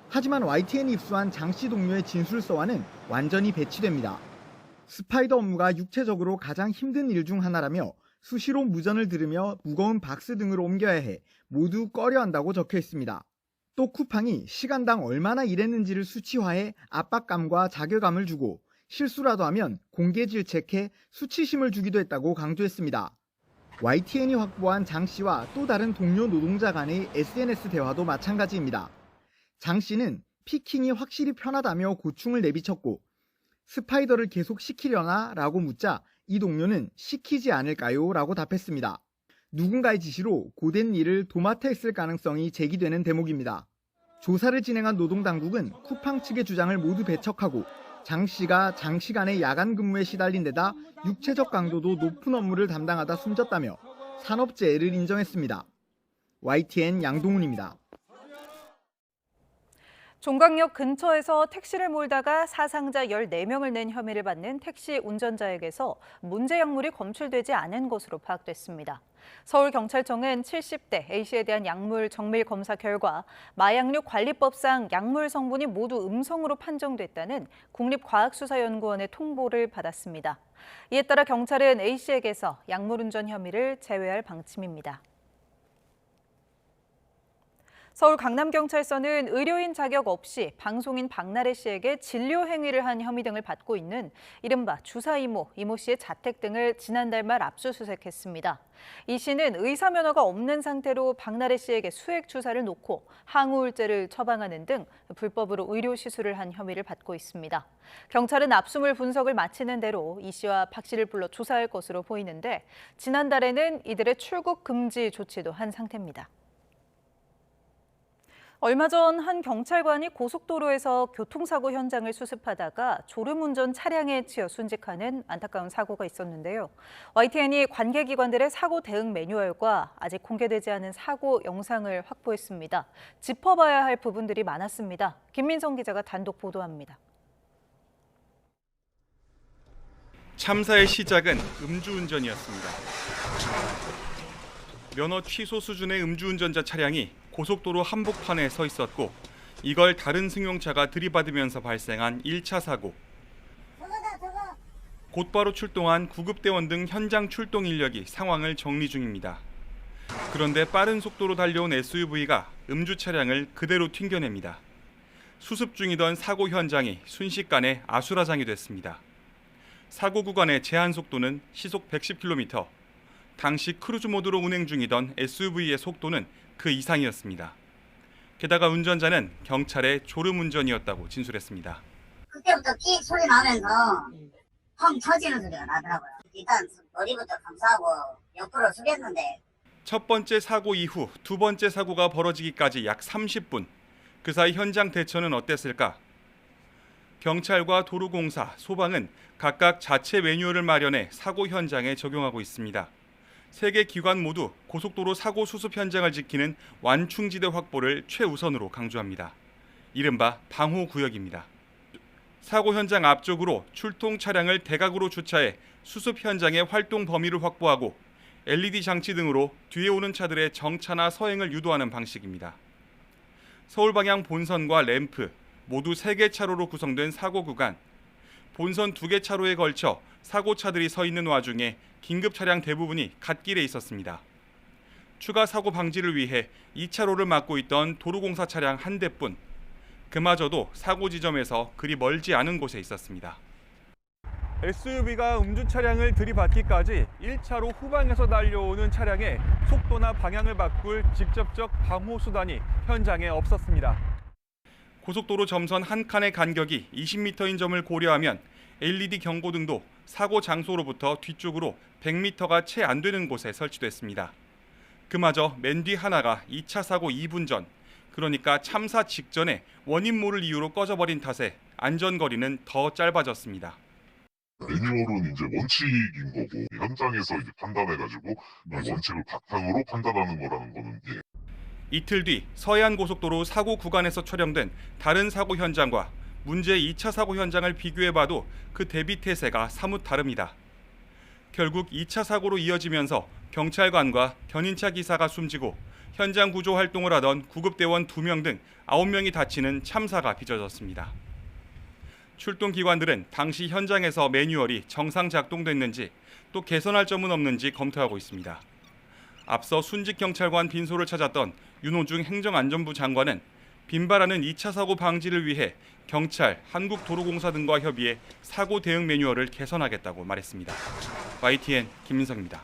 Speaker 17: 하지만 YTN이 입수한 장 씨 동료의 진술서와는 완전히 배치됩니다. 스파이더 업무가 육체적으로 가장 힘든 일 중 하나라며 수시로 무전을 들으며 무거운 박스 등으로 옮겨야 해 모두 꺼려한다고 적혀 있습니다. 또 쿠팡이 시간당 얼마나 일했는지를 수치화해 압박감과 자괴감을 주고 실수라도 하면 공개 질책해 수치심을 주기도 했다고 강조했습니다. YTN이 확보한 장 씨와 또 다른 동료 노동자 간의 SNS 대화도 마찬가지입니다. 장 씨는 피킹이 확실히 편하다며 고충을 내비쳤고 스파이더를 계속 시키려나? 라고 묻자 이 동료는 시키지 않을까요? 라고 답했습니다. 누군가의 지시로 고된 일을 도맡아 했을 가능성이 제기되는 대목입니다. 조사를 진행한 노동당국은 쿠팡 측의 주장을 모두 배척하고 장 씨가 장시간의 야간 근무에 시달린 데다 육체적 강도도 높은 업무를 담당하다 숨졌다며 산업재해를 인정했습니다. YTN 양동훈입니다.
Speaker 2: 종각역 근처에서 택시를 몰다가 사상자 14명을 낸 혐의를 받는 택시 운전자에게서 문제 약물이 검출되지 않은 것으로 파악됐습니다. 서울경찰청은 70대 A씨에 대한 약물 정밀 검사 결과 마약류 관리법상 약물 성분이 모두 음성으로 판정됐다는 국립과학수사연구원의 통보를 받았습니다. 이에 따라 경찰은 A씨에게서 약물 운전 혐의를 제외할 방침입니다. 서울 강남경찰서는 의료인 자격 없이 방송인 박나래 씨에게 진료 행위를 한 혐의 등을 받고 있는 이른바 주사 이모 씨의 자택 등을 지난달 말 압수수색했습니다. 이 씨는 의사 면허가 없는 상태로 박나래 씨에게 수액 주사를 놓고 항우울제를 처방하는 등 불법으로 의료 시술을 한 혐의를 받고 있습니다. 경찰은 압수물 분석을 마치는 대로 이 씨와 박 씨를 불러 조사할 것으로 보이는데 지난달에는 이들의 출국 금지 조치도 한 상태입니다. 얼마 전 한 경찰관이 고속도로에서 교통사고 현장을 수습하다가 졸음운전 차량에 치여 순직하는 안타까운 사고가 있었는데요. YTN이 관계기관들의 사고 대응 매뉴얼과 아직 공개되지 않은 사고 영상을 확보했습니다. 짚어봐야 할 부분들이 많았습니다. 김민성 기자가 단독 보도합니다.
Speaker 18: 참사의 시작은 음주운전이었습니다. 면허 취소 수준의 음주운전자 차량이 고속도로 한복판에 서 있었고 이걸 다른 승용차가 들이받으면서 발생한 1차 사고. 곧바로 출동한 구급대원 등 현장 출동 인력이 상황을 정리 중입니다. 그런데 빠른 속도로 달려온 SUV가 음주 차량을 그대로 튕겨냅니다. 수습 중이던 사고 현장이 순식간에 아수라장이 됐습니다. 사고 구간의 제한 속도는 시속 110km. 당시 크루즈 모드로 운행 중이던 SUV의 속도는 그 이상이었습니다. 게다가 운전자는 경찰의 졸음운전이었다고 진술했습니다.
Speaker 19: 그때부터 삑 소리 나면서 펑 터지는 소리가 나더라고요. 일단 머리부터 감싸고 옆으로 숙였는데
Speaker 18: 첫 번째 사고 이후 두 번째 사고가 벌어지기까지 약 30분. 그 사이 현장 대처는 어땠을까? 경찰과 도로공사, 소방은 각각 자체 매뉴얼을 마련해 사고 현장에 적용하고 있습니다. 세 개 기관 모두 고속도로 사고 수습 현장을 지키는 완충지대 확보를 최우선으로 강조합니다. 이른바 방호구역입니다. 사고 현장 앞쪽으로 출동 차량을 대각으로 주차해 수습 현장의 활동 범위를 확보하고 LED 장치 등으로 뒤에 오는 차들의 정차나 서행을 유도하는 방식입니다. 서울 방향 본선과 램프 모두 3개 차로로 구성된 사고 구간. 본선 2개 차로에 걸쳐 사고차들이 서 있는 와중에 긴급 차량 대부분이 갓길에 있었습니다. 추가 사고 방지를 위해 2차로를 막고 있던 도로공사 차량 한 대뿐. 그마저도 사고 지점에서 그리 멀지 않은 곳에 있었습니다. SUV가 음주 차량을 들이받기까지 1차로 후방에서 달려오는 차량의 속도나 방향을 바꿀 직접적 방호 수단이 현장에 없었습니다. 고속도로 점선 한 칸의 간격이 20m인 점을 고려하면 LED 경고등도 사고 장소로부터 뒤쪽으로 100m가 채 안 되는 곳에 설치됐습니다. 그마저 맨 뒤 하나가 2차 사고 2분 전, 그러니까 참사 직전에 원인 모를 이유로 꺼져버린 탓에 안전거리는 더 짧아졌습니다.
Speaker 20: 매뉴얼은 이제 원칙인 거고 현장에서 이제 판단해가지고 이 원칙을 바탕으로 판단하는 거라는 거는
Speaker 18: 이틀 뒤 서해안 고속도로 사고 구간에서 촬영된 다른 사고 현장과 문제 2차 사고 현장을 비교해봐도 그 대비 태세가 사뭇 다릅니다. 결국 2차 사고로 이어지면서 경찰관과 견인차 기사가 숨지고 현장 구조 활동을 하던 구급대원 2명 등 9명이 다치는 참사가 빚어졌습니다. 출동 기관들은 당시 현장에서 매뉴얼이 정상 작동됐는지 또 개선할 점은 없는지 검토하고 있습니다. 앞서 순직 경찰관 빈소를 찾았던 윤호중 행정안전부 장관은 빈발하는 2차 사고 방지를 위해 경찰, 한국도로공사 등과 협의해 사고 대응 매뉴얼을 개선하겠다고 말했습니다. YTN 김민석입니다.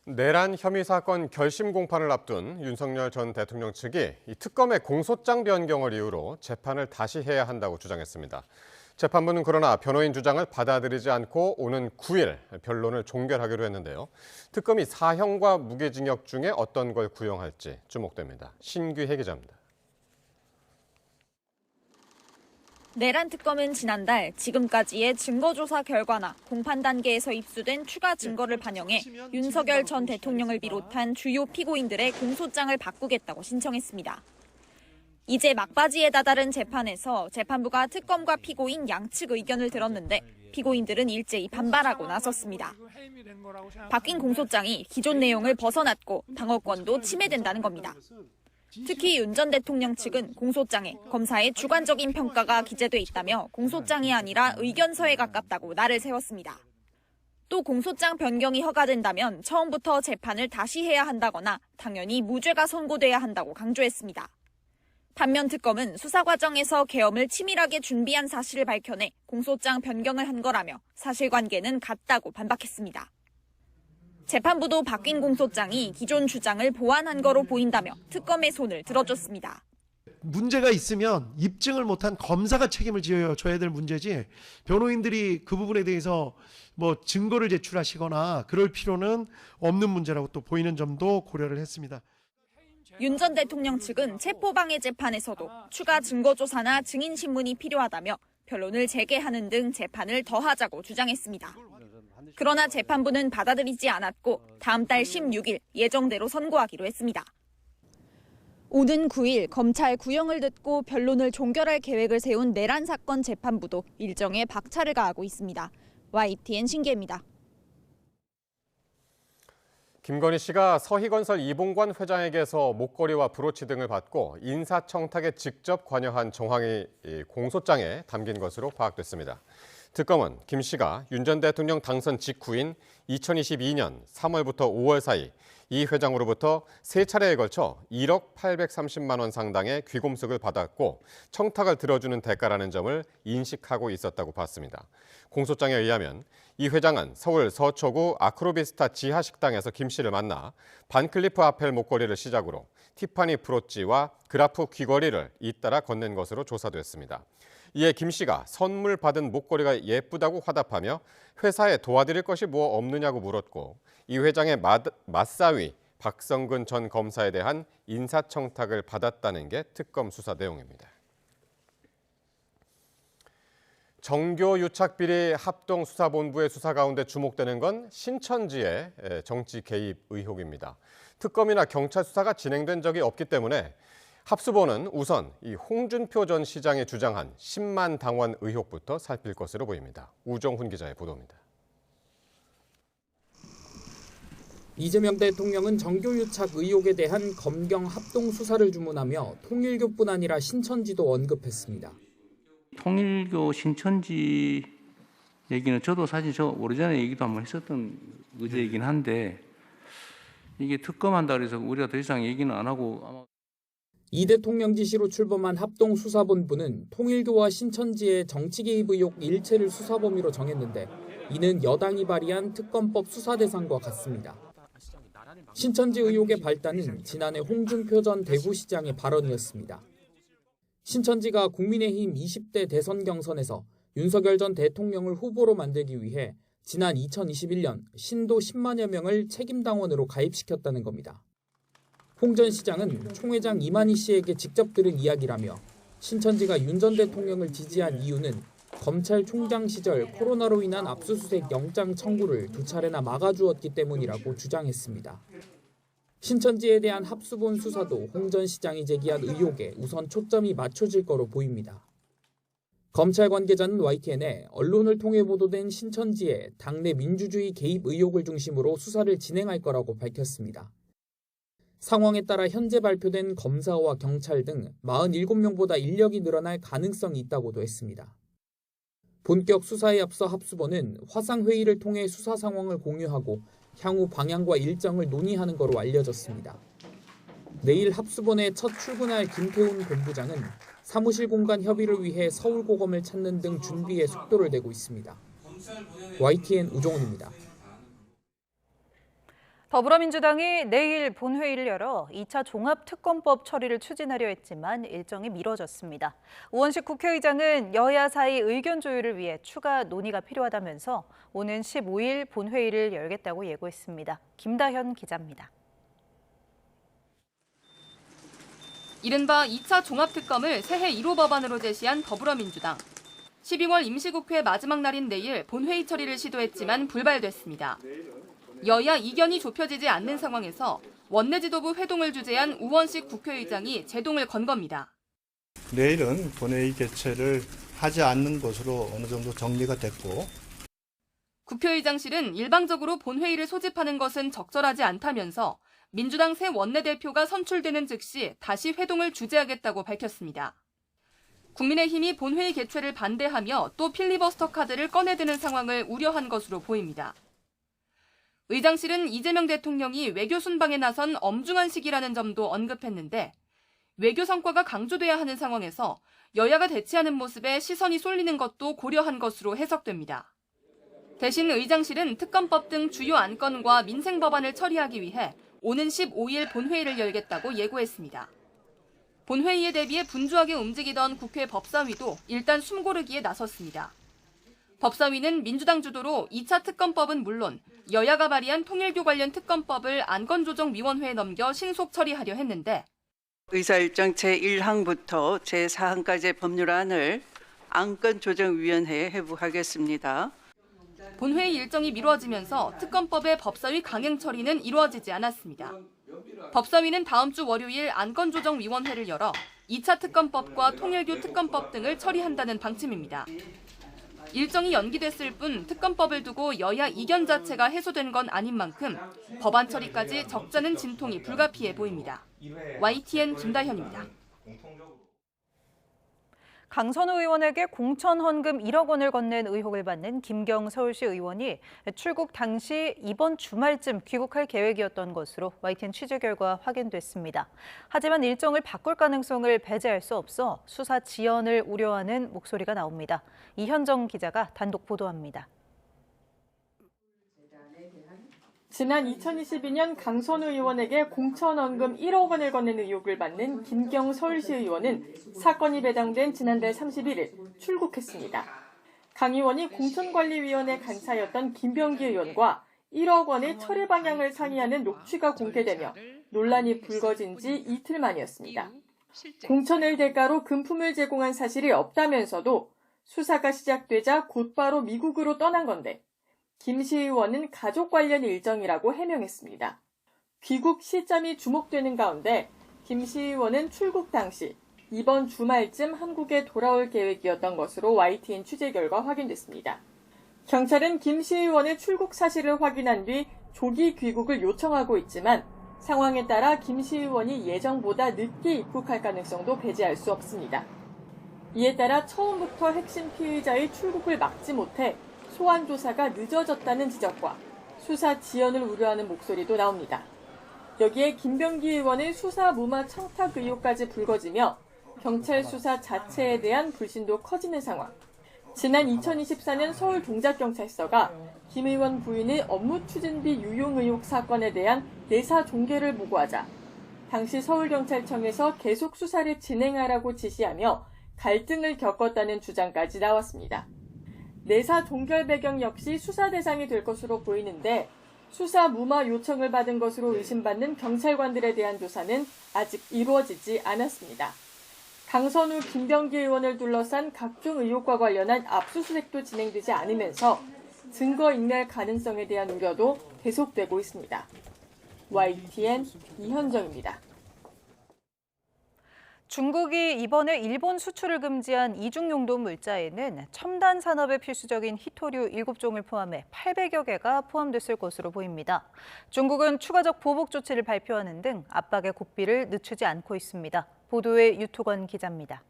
Speaker 1: 내란 혐의 사건 결심 공판을 앞둔 윤석열 전 대통령 측이 이 특검의 공소장 변경을 이유로 재판을 다시 해야 한다고 주장했습니다. 재판부는 그러나 변호인 주장을 받아들이지 않고 오는 9일 변론을 종결하기로 했는데요. 특검이 사형과 무기징역 중에 어떤 걸 구형할지 주목됩니다. 신규혜 기자입니다.
Speaker 3: 내란 특검은 지난달 지금까지의 증거조사 결과나 공판 단계에서 입수된 추가 증거를 반영해 윤석열 전 대통령을 비롯한 주요 피고인들의 공소장을 바꾸겠다고 신청했습니다. 이제 막바지에 다다른 재판에서 재판부가 특검과 피고인 양측 의견을 들었는데 피고인들은 일제히 반발하고 나섰습니다. 바뀐 공소장이 기존 내용을 벗어났고 방어권도 침해된다는 겁니다. 특히 윤 전 대통령 측은 공소장에 검사의 주관적인 평가가 기재돼 있다며 공소장이 아니라 의견서에 가깝다고 날을 세웠습니다. 또 공소장 변경이 허가된다면 처음부터 재판을 다시 해야 한다거나 당연히 무죄가 선고돼야 한다고 강조했습니다. 반면 특검은 수사 과정에서 계엄을 치밀하게 준비한 사실을 밝혀내 공소장 변경을 한 거라며 사실관계는 같다고 반박했습니다. 재판부도 바뀐 공소장이 기존 주장을 보완한 거로 보인다며 특검의 손을 들어줬습니다.
Speaker 21: 문제가 있으면 입증을 못한 검사가 책임을 져야 될 문제지 변호인들이 그 부분에 대해서 뭐 증거를 제출하시거나 그럴 필요는 없는 문제라고 또 보이는 점도 고려를 했습니다.
Speaker 3: 윤 전 대통령 측은 체포방해 재판에서도 추가 증거조사나 증인신문이 필요하다며 변론을 재개하는 등 재판을 더하자고 주장했습니다. 그러나 재판부는 받아들이지 않았고 다음 달 16일 예정대로 선고하기로 했습니다. 오는 9일 검찰 구형을 듣고 변론을 종결할 계획을 세운 내란 사건 재판부도 일정에 박차를 가하고 있습니다. YTN 신기혜입니다.
Speaker 1: 김건희 씨가 서희건설 이봉관 회장에게서 목걸이와 브로치 등을 받고 인사청탁에 직접 관여한 정황이 공소장에 담긴 것으로 파악됐습니다. 특검은 김 씨가 윤 전 대통령 당선 직후인 2022년 3월부터 5월 사이 이 회장으로부터 3차례에 걸쳐 1억 830만 원 상당의 귀금속을 받았고 청탁을 들어주는 대가라는 점을 인식하고 있었다고 봤습니다. 공소장에 의하면 이 회장은 서울 서초구 아크로비스타 지하식당에서 김 씨를 만나 반클리프 아펠 목걸이를 시작으로 티파니 브로치와 그라프 귀걸이를 잇따라 건넨 것으로 조사됐습니다. 이에 김 씨가 선물 받은 목걸이가 예쁘다고 화답하며 회사에 도와드릴 것이 뭐 없느냐고 물었고 이 회장의 맞사위 박성근 전 검사에 대한 인사청탁을 받았다는 게 특검 수사 내용입니다. 정교유착비리 합동수사본부의 수사 가운데 주목되는 건 신천지의 정치 개입 의혹입니다. 특검이나 경찰 수사가 진행된 적이 없기 때문에 합수본은 우선 이 홍준표 전 시장이 주장한 10만 당원 의혹부터 살필 것으로 보입니다. 우정훈 기자의 보도입니다.
Speaker 22: 이재명 대통령은 정교유착 의혹에 대한 검경 합동 수사를 주문하며 통일교뿐 아니라 신천지도 언급했습니다.
Speaker 10: 통일교 신천지 얘기는 저도 사실 저 오래전에 얘기도 한번 했었던 의제이긴 한데 이게 특검한다 그래서 우리가 더 이상 얘기는 안 하고 아마
Speaker 22: 이 대통령 지시로 출범한 합동수사본부는 통일교와 신천지의 정치 개입 의혹 일체를 수사 범위로 정했는데 이는 여당이 발의한 특검법 수사 대상과 같습니다. 신천지 의혹의 발단은 지난해 홍준표 전 대구시장의 발언이었습니다. 신천지가 국민의힘 20대 대선 경선에서 윤석열 전 대통령을 후보로 만들기 위해 지난 2021년 신도 10만여 명을 책임당원으로 가입시켰다는 겁니다. 홍 전 시장은 총회장 이만희 씨에게 직접 들은 이야기라며 신천지가 윤 전 대통령을 지지한 이유는 검찰총장 시절 코로나로 인한 압수수색 영장 청구를 2차례나 막아주었기 때문이라고 주장했습니다. 신천지에 대한 합수본 수사도 홍 전 시장이 제기한 의혹에 우선 초점이 맞춰질 거로 보입니다. 검찰 관계자는 YTN에 언론을 통해 보도된 신천지의 당내 민주주의 개입 의혹을 중심으로 수사를 진행할 거라고 밝혔습니다. 상황에 따라 현재 발표된 검사와 경찰 등 47명보다 인력이 늘어날 가능성이 있다고도 했습니다. 본격 수사에 앞서 합수본은 화상회의를 통해 수사 상황을 공유하고 향후 방향과 일정을 논의하는 것으로 알려졌습니다. 내일 합수본에 첫 출근할 김태훈 본부장은 사무실 공간 협의를 위해 서울고검을 찾는 등 준비에 속도를 내고 있습니다. YTN 우종훈입니다.
Speaker 2: 더불어민주당이 내일 본회의를 열어 2차 종합특검법 처리를 추진하려 했지만 일정이 미뤄졌습니다. 우원식 국회의장은 여야 사이 의견 조율을 위해 추가 논의가 필요하다면서 오는 15일 본회의를 열겠다고 예고했습니다. 김다현 기자입니다.
Speaker 4: 이른바 2차 종합특검을 새해 1호 법안으로 제시한 더불어민주당. 12월 임시국회 마지막 날인 내일 본회의 처리를 시도했지만 불발됐습니다. 여야 이견이 좁혀지지 않는 상황에서 원내 지도부 회동을 주재한 우원식 국회의장이 제동을 건 겁니다.
Speaker 6: 내일은 본회의 개최를 하지 않는 것으로 어느 정도 정리가 됐고,
Speaker 4: 국회의장실은 일방적으로 본회의를 소집하는 것은 적절하지 않다면서 민주당 새 원내대표가 선출되는 즉시 다시 회동을 주재하겠다고 밝혔습니다. 국민의힘이 본회의 개최를 반대하며 또 필리버스터 카드를 꺼내드는 상황을 우려한 것으로 보입니다. 의장실은 이재명 대통령이 외교 순방에 나선 엄중한 시기라는 점도 언급했는데 외교 성과가 강조돼야 하는 상황에서 여야가 대치하는 모습에 시선이 쏠리는 것도 고려한 것으로 해석됩니다. 대신 의장실은 특검법 등 주요 안건과 민생 법안을 처리하기 위해 오는 15일 본회의를 열겠다고 예고했습니다. 본회의에 대비해 분주하게 움직이던 국회 법사위도 일단 숨고르기에 나섰습니다. 법사위는 민주당 주도로 2차 특검법은 물론 여야가 발의한 통일교 관련 특검법을 안건조정위원회에 넘겨 신속 처리하려 했는데
Speaker 23: 의사일정 제1항부터 제4항까지의 법률안을 안건조정위원회에 회부하겠습니다.
Speaker 4: 본회의 일정이 미뤄지면서 특검법의 법사위 강행 처리는 이루어지지 않았습니다. 법사위는 다음 주 월요일 안건조정위원회를 열어 2차 특검법과 통일교 특검법 등을 처리한다는 방침입니다. 일정이 연기됐을 뿐 특검법을 두고 여야 이견 자체가 해소된 건 아닌 만큼 법안 처리까지 적잖은 진통이 불가피해 보입니다. YTN 김다현입니다.
Speaker 2: 강선우 의원에게 공천 헌금 1억 원을 건넨 의혹을 받는 김경 서울시 의원이 출국 당시 이번 주말쯤 귀국할 계획이었던 것으로 YTN 취재 결과 확인됐습니다. 하지만 일정을 바꿀 가능성을 배제할 수 없어 수사 지연을 우려하는 목소리가 나옵니다. 이현정 기자가 단독 보도합니다.
Speaker 24: 지난 2022년 강선우 의원에게 공천헌금 1억 원을 건넨 의혹을 받는 김경 서울시 의원은 사건이 배당된 지난달 31일 출국했습니다. 강 의원이 공천관리위원회 간사였던 김병기 의원과 1억 원의 처리 방향을 상의하는 녹취가 공개되며 논란이 불거진 지 이틀 만이었습니다. 공천을 대가로 금품을 제공한 사실이 없다면서도 수사가 시작되자 곧바로 미국으로 떠난 건데 김 시 의원은 가족 관련 일정이라고 해명했습니다. 귀국 시점이 주목되는 가운데 김 시 의원은 출국 당시 이번 주말쯤 한국에 돌아올 계획이었던 것으로 YTN 취재 결과 확인됐습니다. 경찰은 김 시 의원의 출국 사실을 확인한 뒤 조기 귀국을 요청하고 있지만 상황에 따라 김 시 의원이 예정보다 늦게 입국할 가능성도 배제할 수 없습니다. 이에 따라 처음부터 핵심 피의자의 출국을 막지 못해 소환 조사가 늦어졌다는 지적과 수사 지연을 우려하는 목소리도 나옵니다. 여기에 김병기 의원의 수사 무마 청탁 의혹까지 불거지며 경찰 수사 자체에 대한 불신도 커지는 상황. 지난 2024년 서울 동작경찰서가 김 의원 부인의 업무 추진비 유용 의혹 사건에 대한 내사 종결을 보고하자 당시 서울경찰청에서 계속 수사를 진행하라고 지시하며 갈등을 겪었다는 주장까지 나왔습니다. 내사 종결 배경 역시 수사 대상이 될 것으로 보이는데 수사 무마 요청을 받은 것으로 의심받는 경찰관들에 대한 조사는 아직 이루어지지 않았습니다. 강선우, 김병기 의원을 둘러싼 각종 의혹과 관련한 압수수색도 진행되지 않으면서 증거인멸 가능성에 대한 우려도 계속되고 있습니다. YTN 이현정입니다.
Speaker 2: 중국이 이번에 일본 수출을 금지한 이중용도 물자에는 첨단 산업에 필수적인 희토류 7종을 포함해 800여 개가 포함됐을 것으로 보입니다. 중국은 추가적 보복 조치를 발표하는 등 압박의 고삐를 늦추지 않고 있습니다. 보도에 유토건 기자입니다.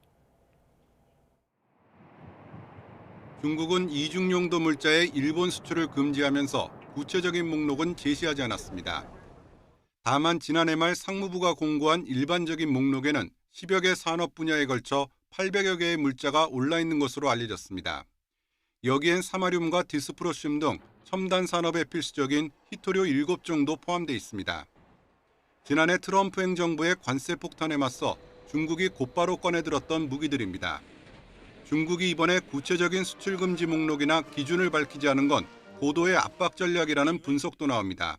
Speaker 5: 중국은 이중용도 물자의 일본 수출을 금지하면서 구체적인 목록은 제시하지 않았습니다. 다만 지난해 말 상무부가 공고한 일반적인 목록에는 10여 개 산업 분야에 걸쳐 800여 개의 물자가 올라 있는 것으로 알려졌습니다. 여기엔 사마륨과 디스프로슘 등 첨단 산업에 필수적인 희토류 7종도 포함되어 있습니다. 지난해 트럼프 행정부의 관세 폭탄에 맞서 중국이 곧바로 꺼내들었던 무기들입니다. 중국이 이번에 구체적인 수출 금지 목록이나 기준을 밝히지 않은 건 고도의 압박 전략이라는 분석도 나옵니다.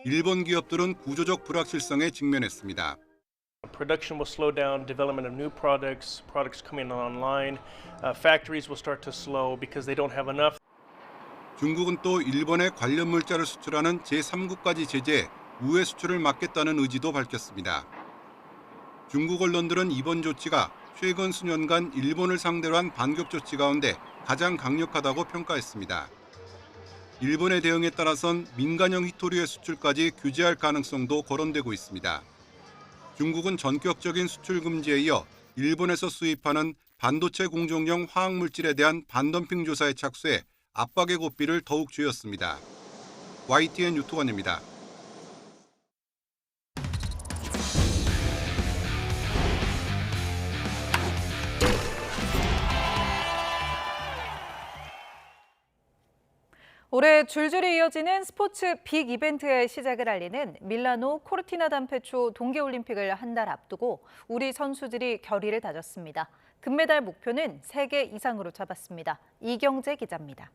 Speaker 5: 일본 기업들은 구조적 불확실성에 직면했습니다.
Speaker 7: Production will slow down, development of new products coming online, factories will start to slow because they don't have enough.
Speaker 5: 중국은 또 일본에 관련 물자를 수출하는 제3국까지 제재해 우회 수출을 막겠다는 의지도 밝혔습니다. 중국 언론들은 이번 조치가 최근 수년간 일본을 상대로 한 반격 조치 가운데 가장 강력하다고 평가했습니다. 일본의 대응에 따라선 민간형 희토류의 수출까지 규제할 가능성도 거론되고 있습니다. 중국은 전격적인 수출 금지에 이어 일본에서 수입하는 반도체 공정용 화학물질에 대한 반덤핑 조사에 착수해 압박의 고삐를 더욱 쥐었습니다. YTN 유토관입니다.
Speaker 2: 올해 줄줄이 이어지는 스포츠 빅 이벤트의 시작을 알리는 밀라노 코르티나 단페초 동계올림픽을 한 달 앞두고 우리 선수들이 결의를 다졌습니다. 금메달 목표는 3개 이상으로 잡았습니다. 이경재 기자입니다.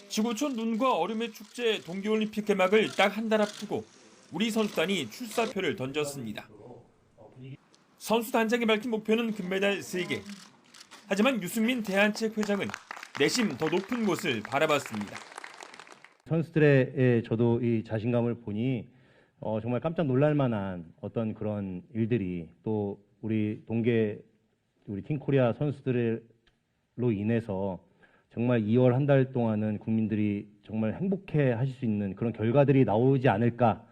Speaker 8: 지구촌 눈과 얼음의 축제 동계올림픽 개막을 딱 한 달 앞두고 우리 선수단이 출사표를 던졌습니다. 선수 단장이 밝힌 목표는 금메달 3개. 하지만 유승민 대한체육회장은 내심 더 높은 곳을 바라봤습니다.
Speaker 13: 선수들의 저도 이 자신감을 보니 정말 깜짝 놀랄 만한 어떤 그런 일들이 또 우리 팀 코리아 선수들로 인해서 정말 2월 한 달 동안은 국민들이 정말 행복해 하실 수 있는 그런 결과들이 나오지 않을까.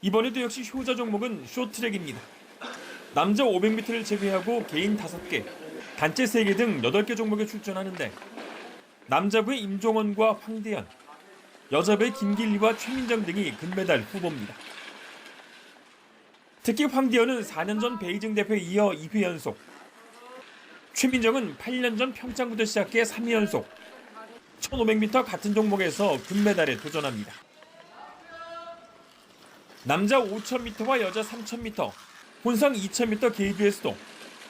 Speaker 8: 이번에도 역시 효자 종목은 쇼트트랙입니다. 남자 500m를 제외하고 개인 5개, 단체 3개 등 8개 종목에 출전하는데 남자부의 임종원과 황대현, 여자부의 김길리와 최민정 등이 금메달 후보입니다. 특히 황대현은 4년 전 베이징 대표에 이어 2회 연속, 최민정은 8년 전 평창부터 시작해 3회 연속 1500m 같은 종목에서 금메달에 도전합니다. 남자 5000m와 여자 3000m, 혼성 2000m 계주에서도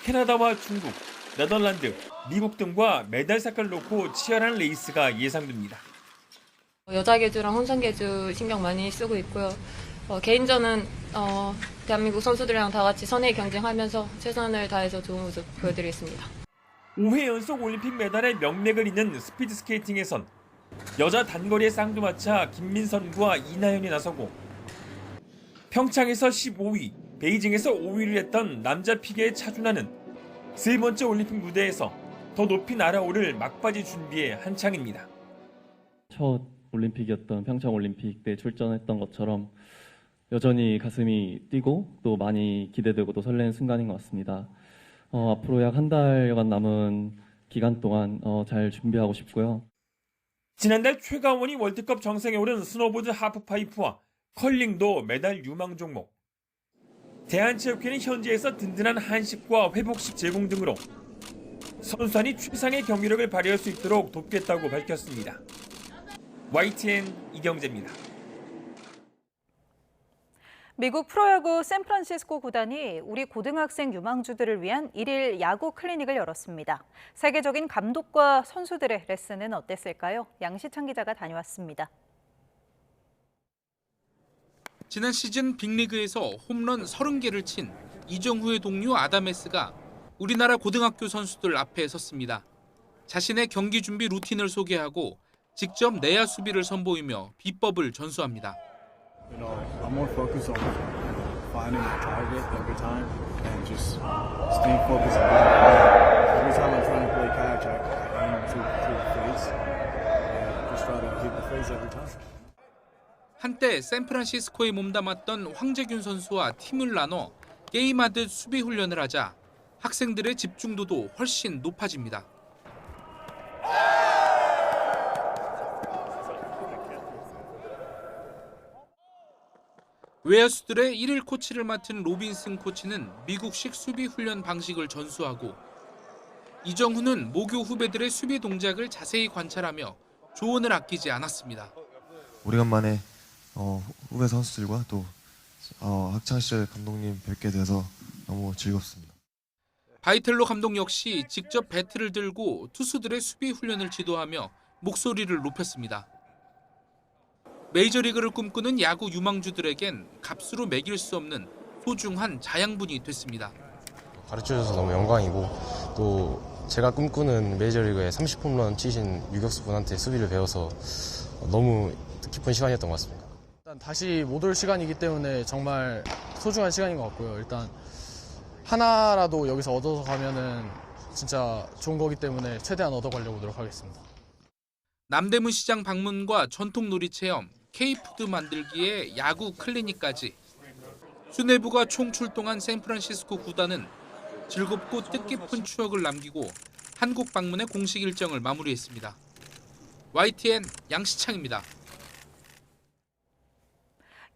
Speaker 8: 캐나다와 중국, 네덜란드, 미국 등과 메달 색깔을 놓고 치열한 레이스가 예상됩니다.
Speaker 25: 여자 계주랑 혼성 계주 신경 많이 쓰고 있고요. 개인전은 대한민국 선수들이랑 다 같이 선의 경쟁하면서 최선을 다해서 좋은 모습 보여드리겠습니다.
Speaker 8: 5회 연속 올림픽 메달의 명맥을 잇는 스피드 스케이팅에선 여자 단거리의 쌍두마차 김민선과 이나연이 나서고 평창에서 15위, 베이징에서 5위를 했던 남자 피겨의 차준하는 3번째 올림픽 무대에서 더 높이 날아오를 막바지 준비에 한창입니다.
Speaker 26: 첫 올림픽이었던 평창 올림픽 때 출전했던 것처럼 여전히 가슴이 뛰고 또 많이 기대되고 또 설레는 순간인 것 같습니다. 앞으로 약 한 달여간 남은 기간 동안 잘 준비하고 싶고요.
Speaker 8: 지난달 최가원이 월드컵 정상에 오른 스노보드 하프파이프와 컬링도 메달 유망 종목. 대한체육회는 현지에서 든든한 한식과 회복식 제공 등으로 선수단이 최상의 경기력을 발휘할 수 있도록 돕겠다고 밝혔습니다. YTN 이경재입니다.
Speaker 2: 미국 프로야구 샌프란시스코 구단이 우리 고등학생 유망주들을 위한 1일 야구 클리닉을 열었습니다. 세계적인 감독과 선수들의 레슨은 어땠을까요? 양시창 기자가 다녀왔습니다.
Speaker 27: 지난 시즌 빅리그에서 홈런 30개를 친 이정후의 동료 아다메스가 우리나라 고등학교 선수들 앞에 섰습니다. 자신의 경기 준비 루틴을 소개하고 직접 내야 수비를 선보이며 비법을 전수합니다.
Speaker 28: I'm more focused on
Speaker 9: finding my target every time and just staying focused on that. Every time I'm trying to play catch, I aim to the face and just try to hit the face every time.
Speaker 27: 한때 샌프란시스코에 몸담았던 황재균 선수와 팀을 나눠 게임하듯 수비 훈련을 하자 학생들의 집중도도 훨씬 높아집니다. 외야수들의 1일 코치를 맡은 로빈슨 코치는 미국식 수비 훈련 방식을 전수하고 이정후는 모교 후배들의 수비 동작을 자세히 관찰하며 조언을 아끼지 않았습니다.
Speaker 11: 오래간만에 후배 선수들과 또 학창시절 감독님 뵙게 돼서 너무 즐겁습니다.
Speaker 27: 바이텔로 감독 역시 직접 배트를 들고 투수들의 수비 훈련을 지도하며 목소리를 높였습니다. 메이저리그를 꿈꾸는 야구 유망주들에겐 값으로 매길 수 없는 소중한 자양분이 됐습니다.
Speaker 12: 가르쳐줘서 너무 영광이고 또 제가 꿈꾸는 메이저리그에 30홈런 치신 유격수분한테 수비를 배워서 너무 뜻깊은 시간이었던 것 같습니다.
Speaker 14: 일단 다시 못 올 시간이기 때문에 정말 소중한 시간인 것 같고요. 일단 하나라도 여기서 얻어서 가면은 진짜 좋은 거기 때문에 최대한 얻어가려고 노력하겠습니다.
Speaker 27: 남대문 시장 방문과 전통 놀이 체험, K푸드 만들기에 야구 클리닉까지 수뇌부가 총 출동한 샌프란시스코 구단은 즐겁고 뜻깊은 추억을 남기고 한국 방문의 공식 일정을 마무리했습니다. YTN 양시창입니다.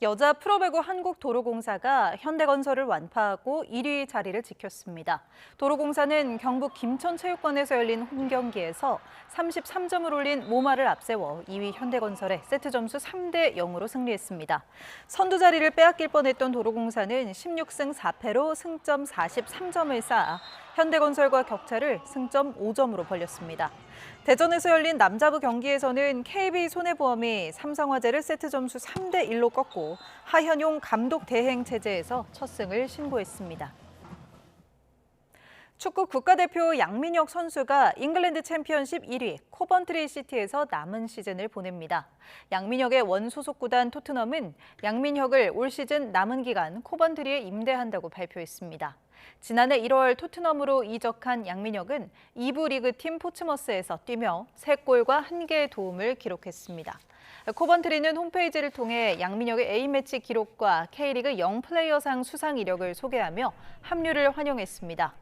Speaker 2: 여자 프로배구 한국도로공사가 현대건설을 완파하고 1위 자리를 지켰습니다. 도로공사는 경북 김천체육관에서 열린 홈경기에서 33점을 올린 모마를 앞세워 2위 현대건설에 세트 점수 3대 0으로 승리했습니다. 선두 자리를 빼앗길 뻔했던 도로공사는 16승 4패로 승점 43점을 쌓아 현대건설과 격차를 승점 5점으로 벌렸습니다. 대전에서 열린 남자부 경기에서는 KB손해보험이 삼성화재를 세트 점수 3대 1로 꺾고 하현용 감독 대행 체제에서 첫 승을 신고했습니다. 축구 국가대표 양민혁 선수가 잉글랜드 챔피언십 1위 코번트리 시티에서 남은 시즌을 보냅니다. 양민혁의 원소속 구단 토트넘은 양민혁을 올 시즌 남은 기간 코번트리에 임대한다고 발표했습니다. 지난해 1월 토트넘으로 이적한 양민혁은 2부 리그팀 포츠머스에서 뛰며 3골과 1개의 도움을 기록했습니다. 코번트리는 홈페이지를 통해 양민혁의 A매치 기록과 K리그 영플레이어상 수상 이력을 소개하며 합류를 환영했습니다.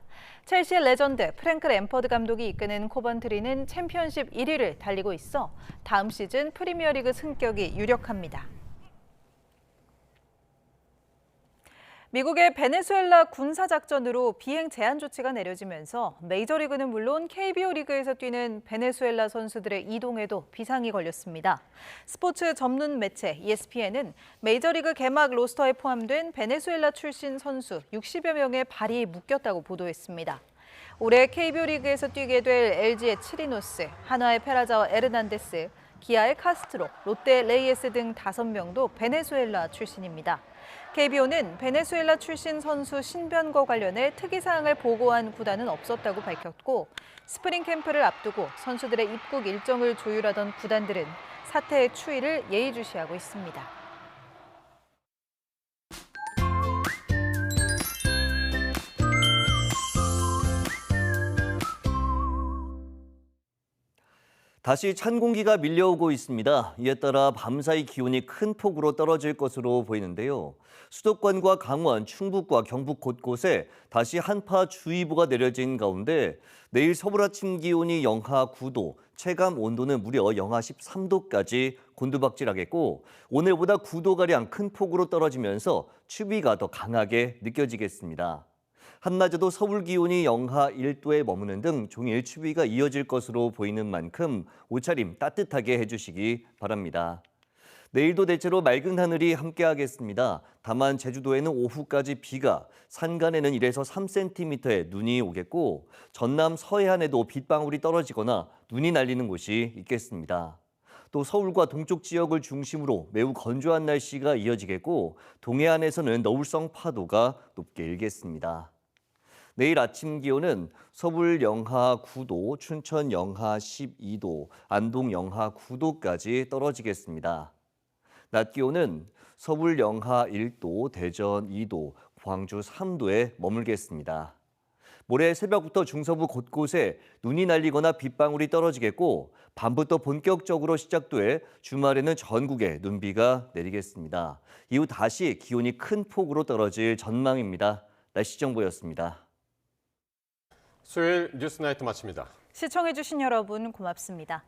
Speaker 2: 첼시의 레전드 프랭크 램퍼드 감독이 이끄는 코번트리는 챔피언십 1위를 달리고 있어 다음 시즌 프리미어리그 승격이 유력합니다. 미국의 베네수엘라 군사작전으로 비행 제한 조치가 내려지면서 메이저리그는 물론 KBO 리그에서 뛰는 베네수엘라 선수들의 이동에도 비상이 걸렸습니다. 스포츠 전문 매체 ESPN은 메이저리그 개막 로스터에 포함된 베네수엘라 출신 선수 60여 명의 발이 묶였다고 보도했습니다. 올해 KBO 리그에서 뛰게 될 LG의 치리노스, 한화의 페라자와 에르난데스, 기아의 카스트로, 롯데 레이에스 등 5명도 베네수엘라 출신입니다. KBO는 베네수엘라 출신 선수 신변과 관련해 특이사항을 보고한 구단은 없었다고 밝혔고 스프링 캠프를 앞두고 선수들의 입국 일정을 조율하던 구단들은 사태의 추이를 예의주시하고 있습니다.
Speaker 15: 다시 찬 공기가 밀려오고 있습니다. 이에 따라 밤사이 기온이 큰 폭으로 떨어질 것으로 보이는데요. 수도권과 강원, 충북과 경북 곳곳에 다시 한파주의보가 내려진 가운데 내일 서울 아침 기온이 영하 9도, 체감 온도는 무려 영하 13도까지 곤두박질하겠고 오늘보다 9도가량 큰 폭으로 떨어지면서 추위가 더 강하게 느껴지겠습니다. 한낮에도 서울 기온이 영하 1도에 머무는 등 종일 추위가 이어질 것으로 보이는 만큼 옷차림 따뜻하게 해주시기 바랍니다. 내일도 대체로 맑은 하늘이 함께하겠습니다. 다만 제주도에는 오후까지 비가, 산간에는 1에서 3cm의 눈이 오겠고 전남 서해안에도 빗방울이 떨어지거나 눈이 날리는 곳이 있겠습니다. 또 서울과 동쪽 지역을 중심으로 매우 건조한 날씨가 이어지겠고 동해안에서는 너울성 파도가 높게 일겠습니다. 내일 아침 기온은 서울 영하 9도, 춘천 영하 12도, 안동 영하 9도까지 떨어지겠습니다. 낮 기온은 서울 영하 1도, 대전 2도, 광주 3도에 머물겠습니다. 모레 새벽부터 중서부 곳곳에 눈이 날리거나 빗방울이 떨어지겠고 밤부터 본격적으로 시작돼 주말에는 전국에 눈비가 내리겠습니다. 이후 다시 기온이 큰 폭으로 떨어질 전망입니다. 날씨 정보였습니다.
Speaker 1: 수요일 뉴스나이트 마칩니다.
Speaker 2: 시청해주신 여러분 고맙습니다.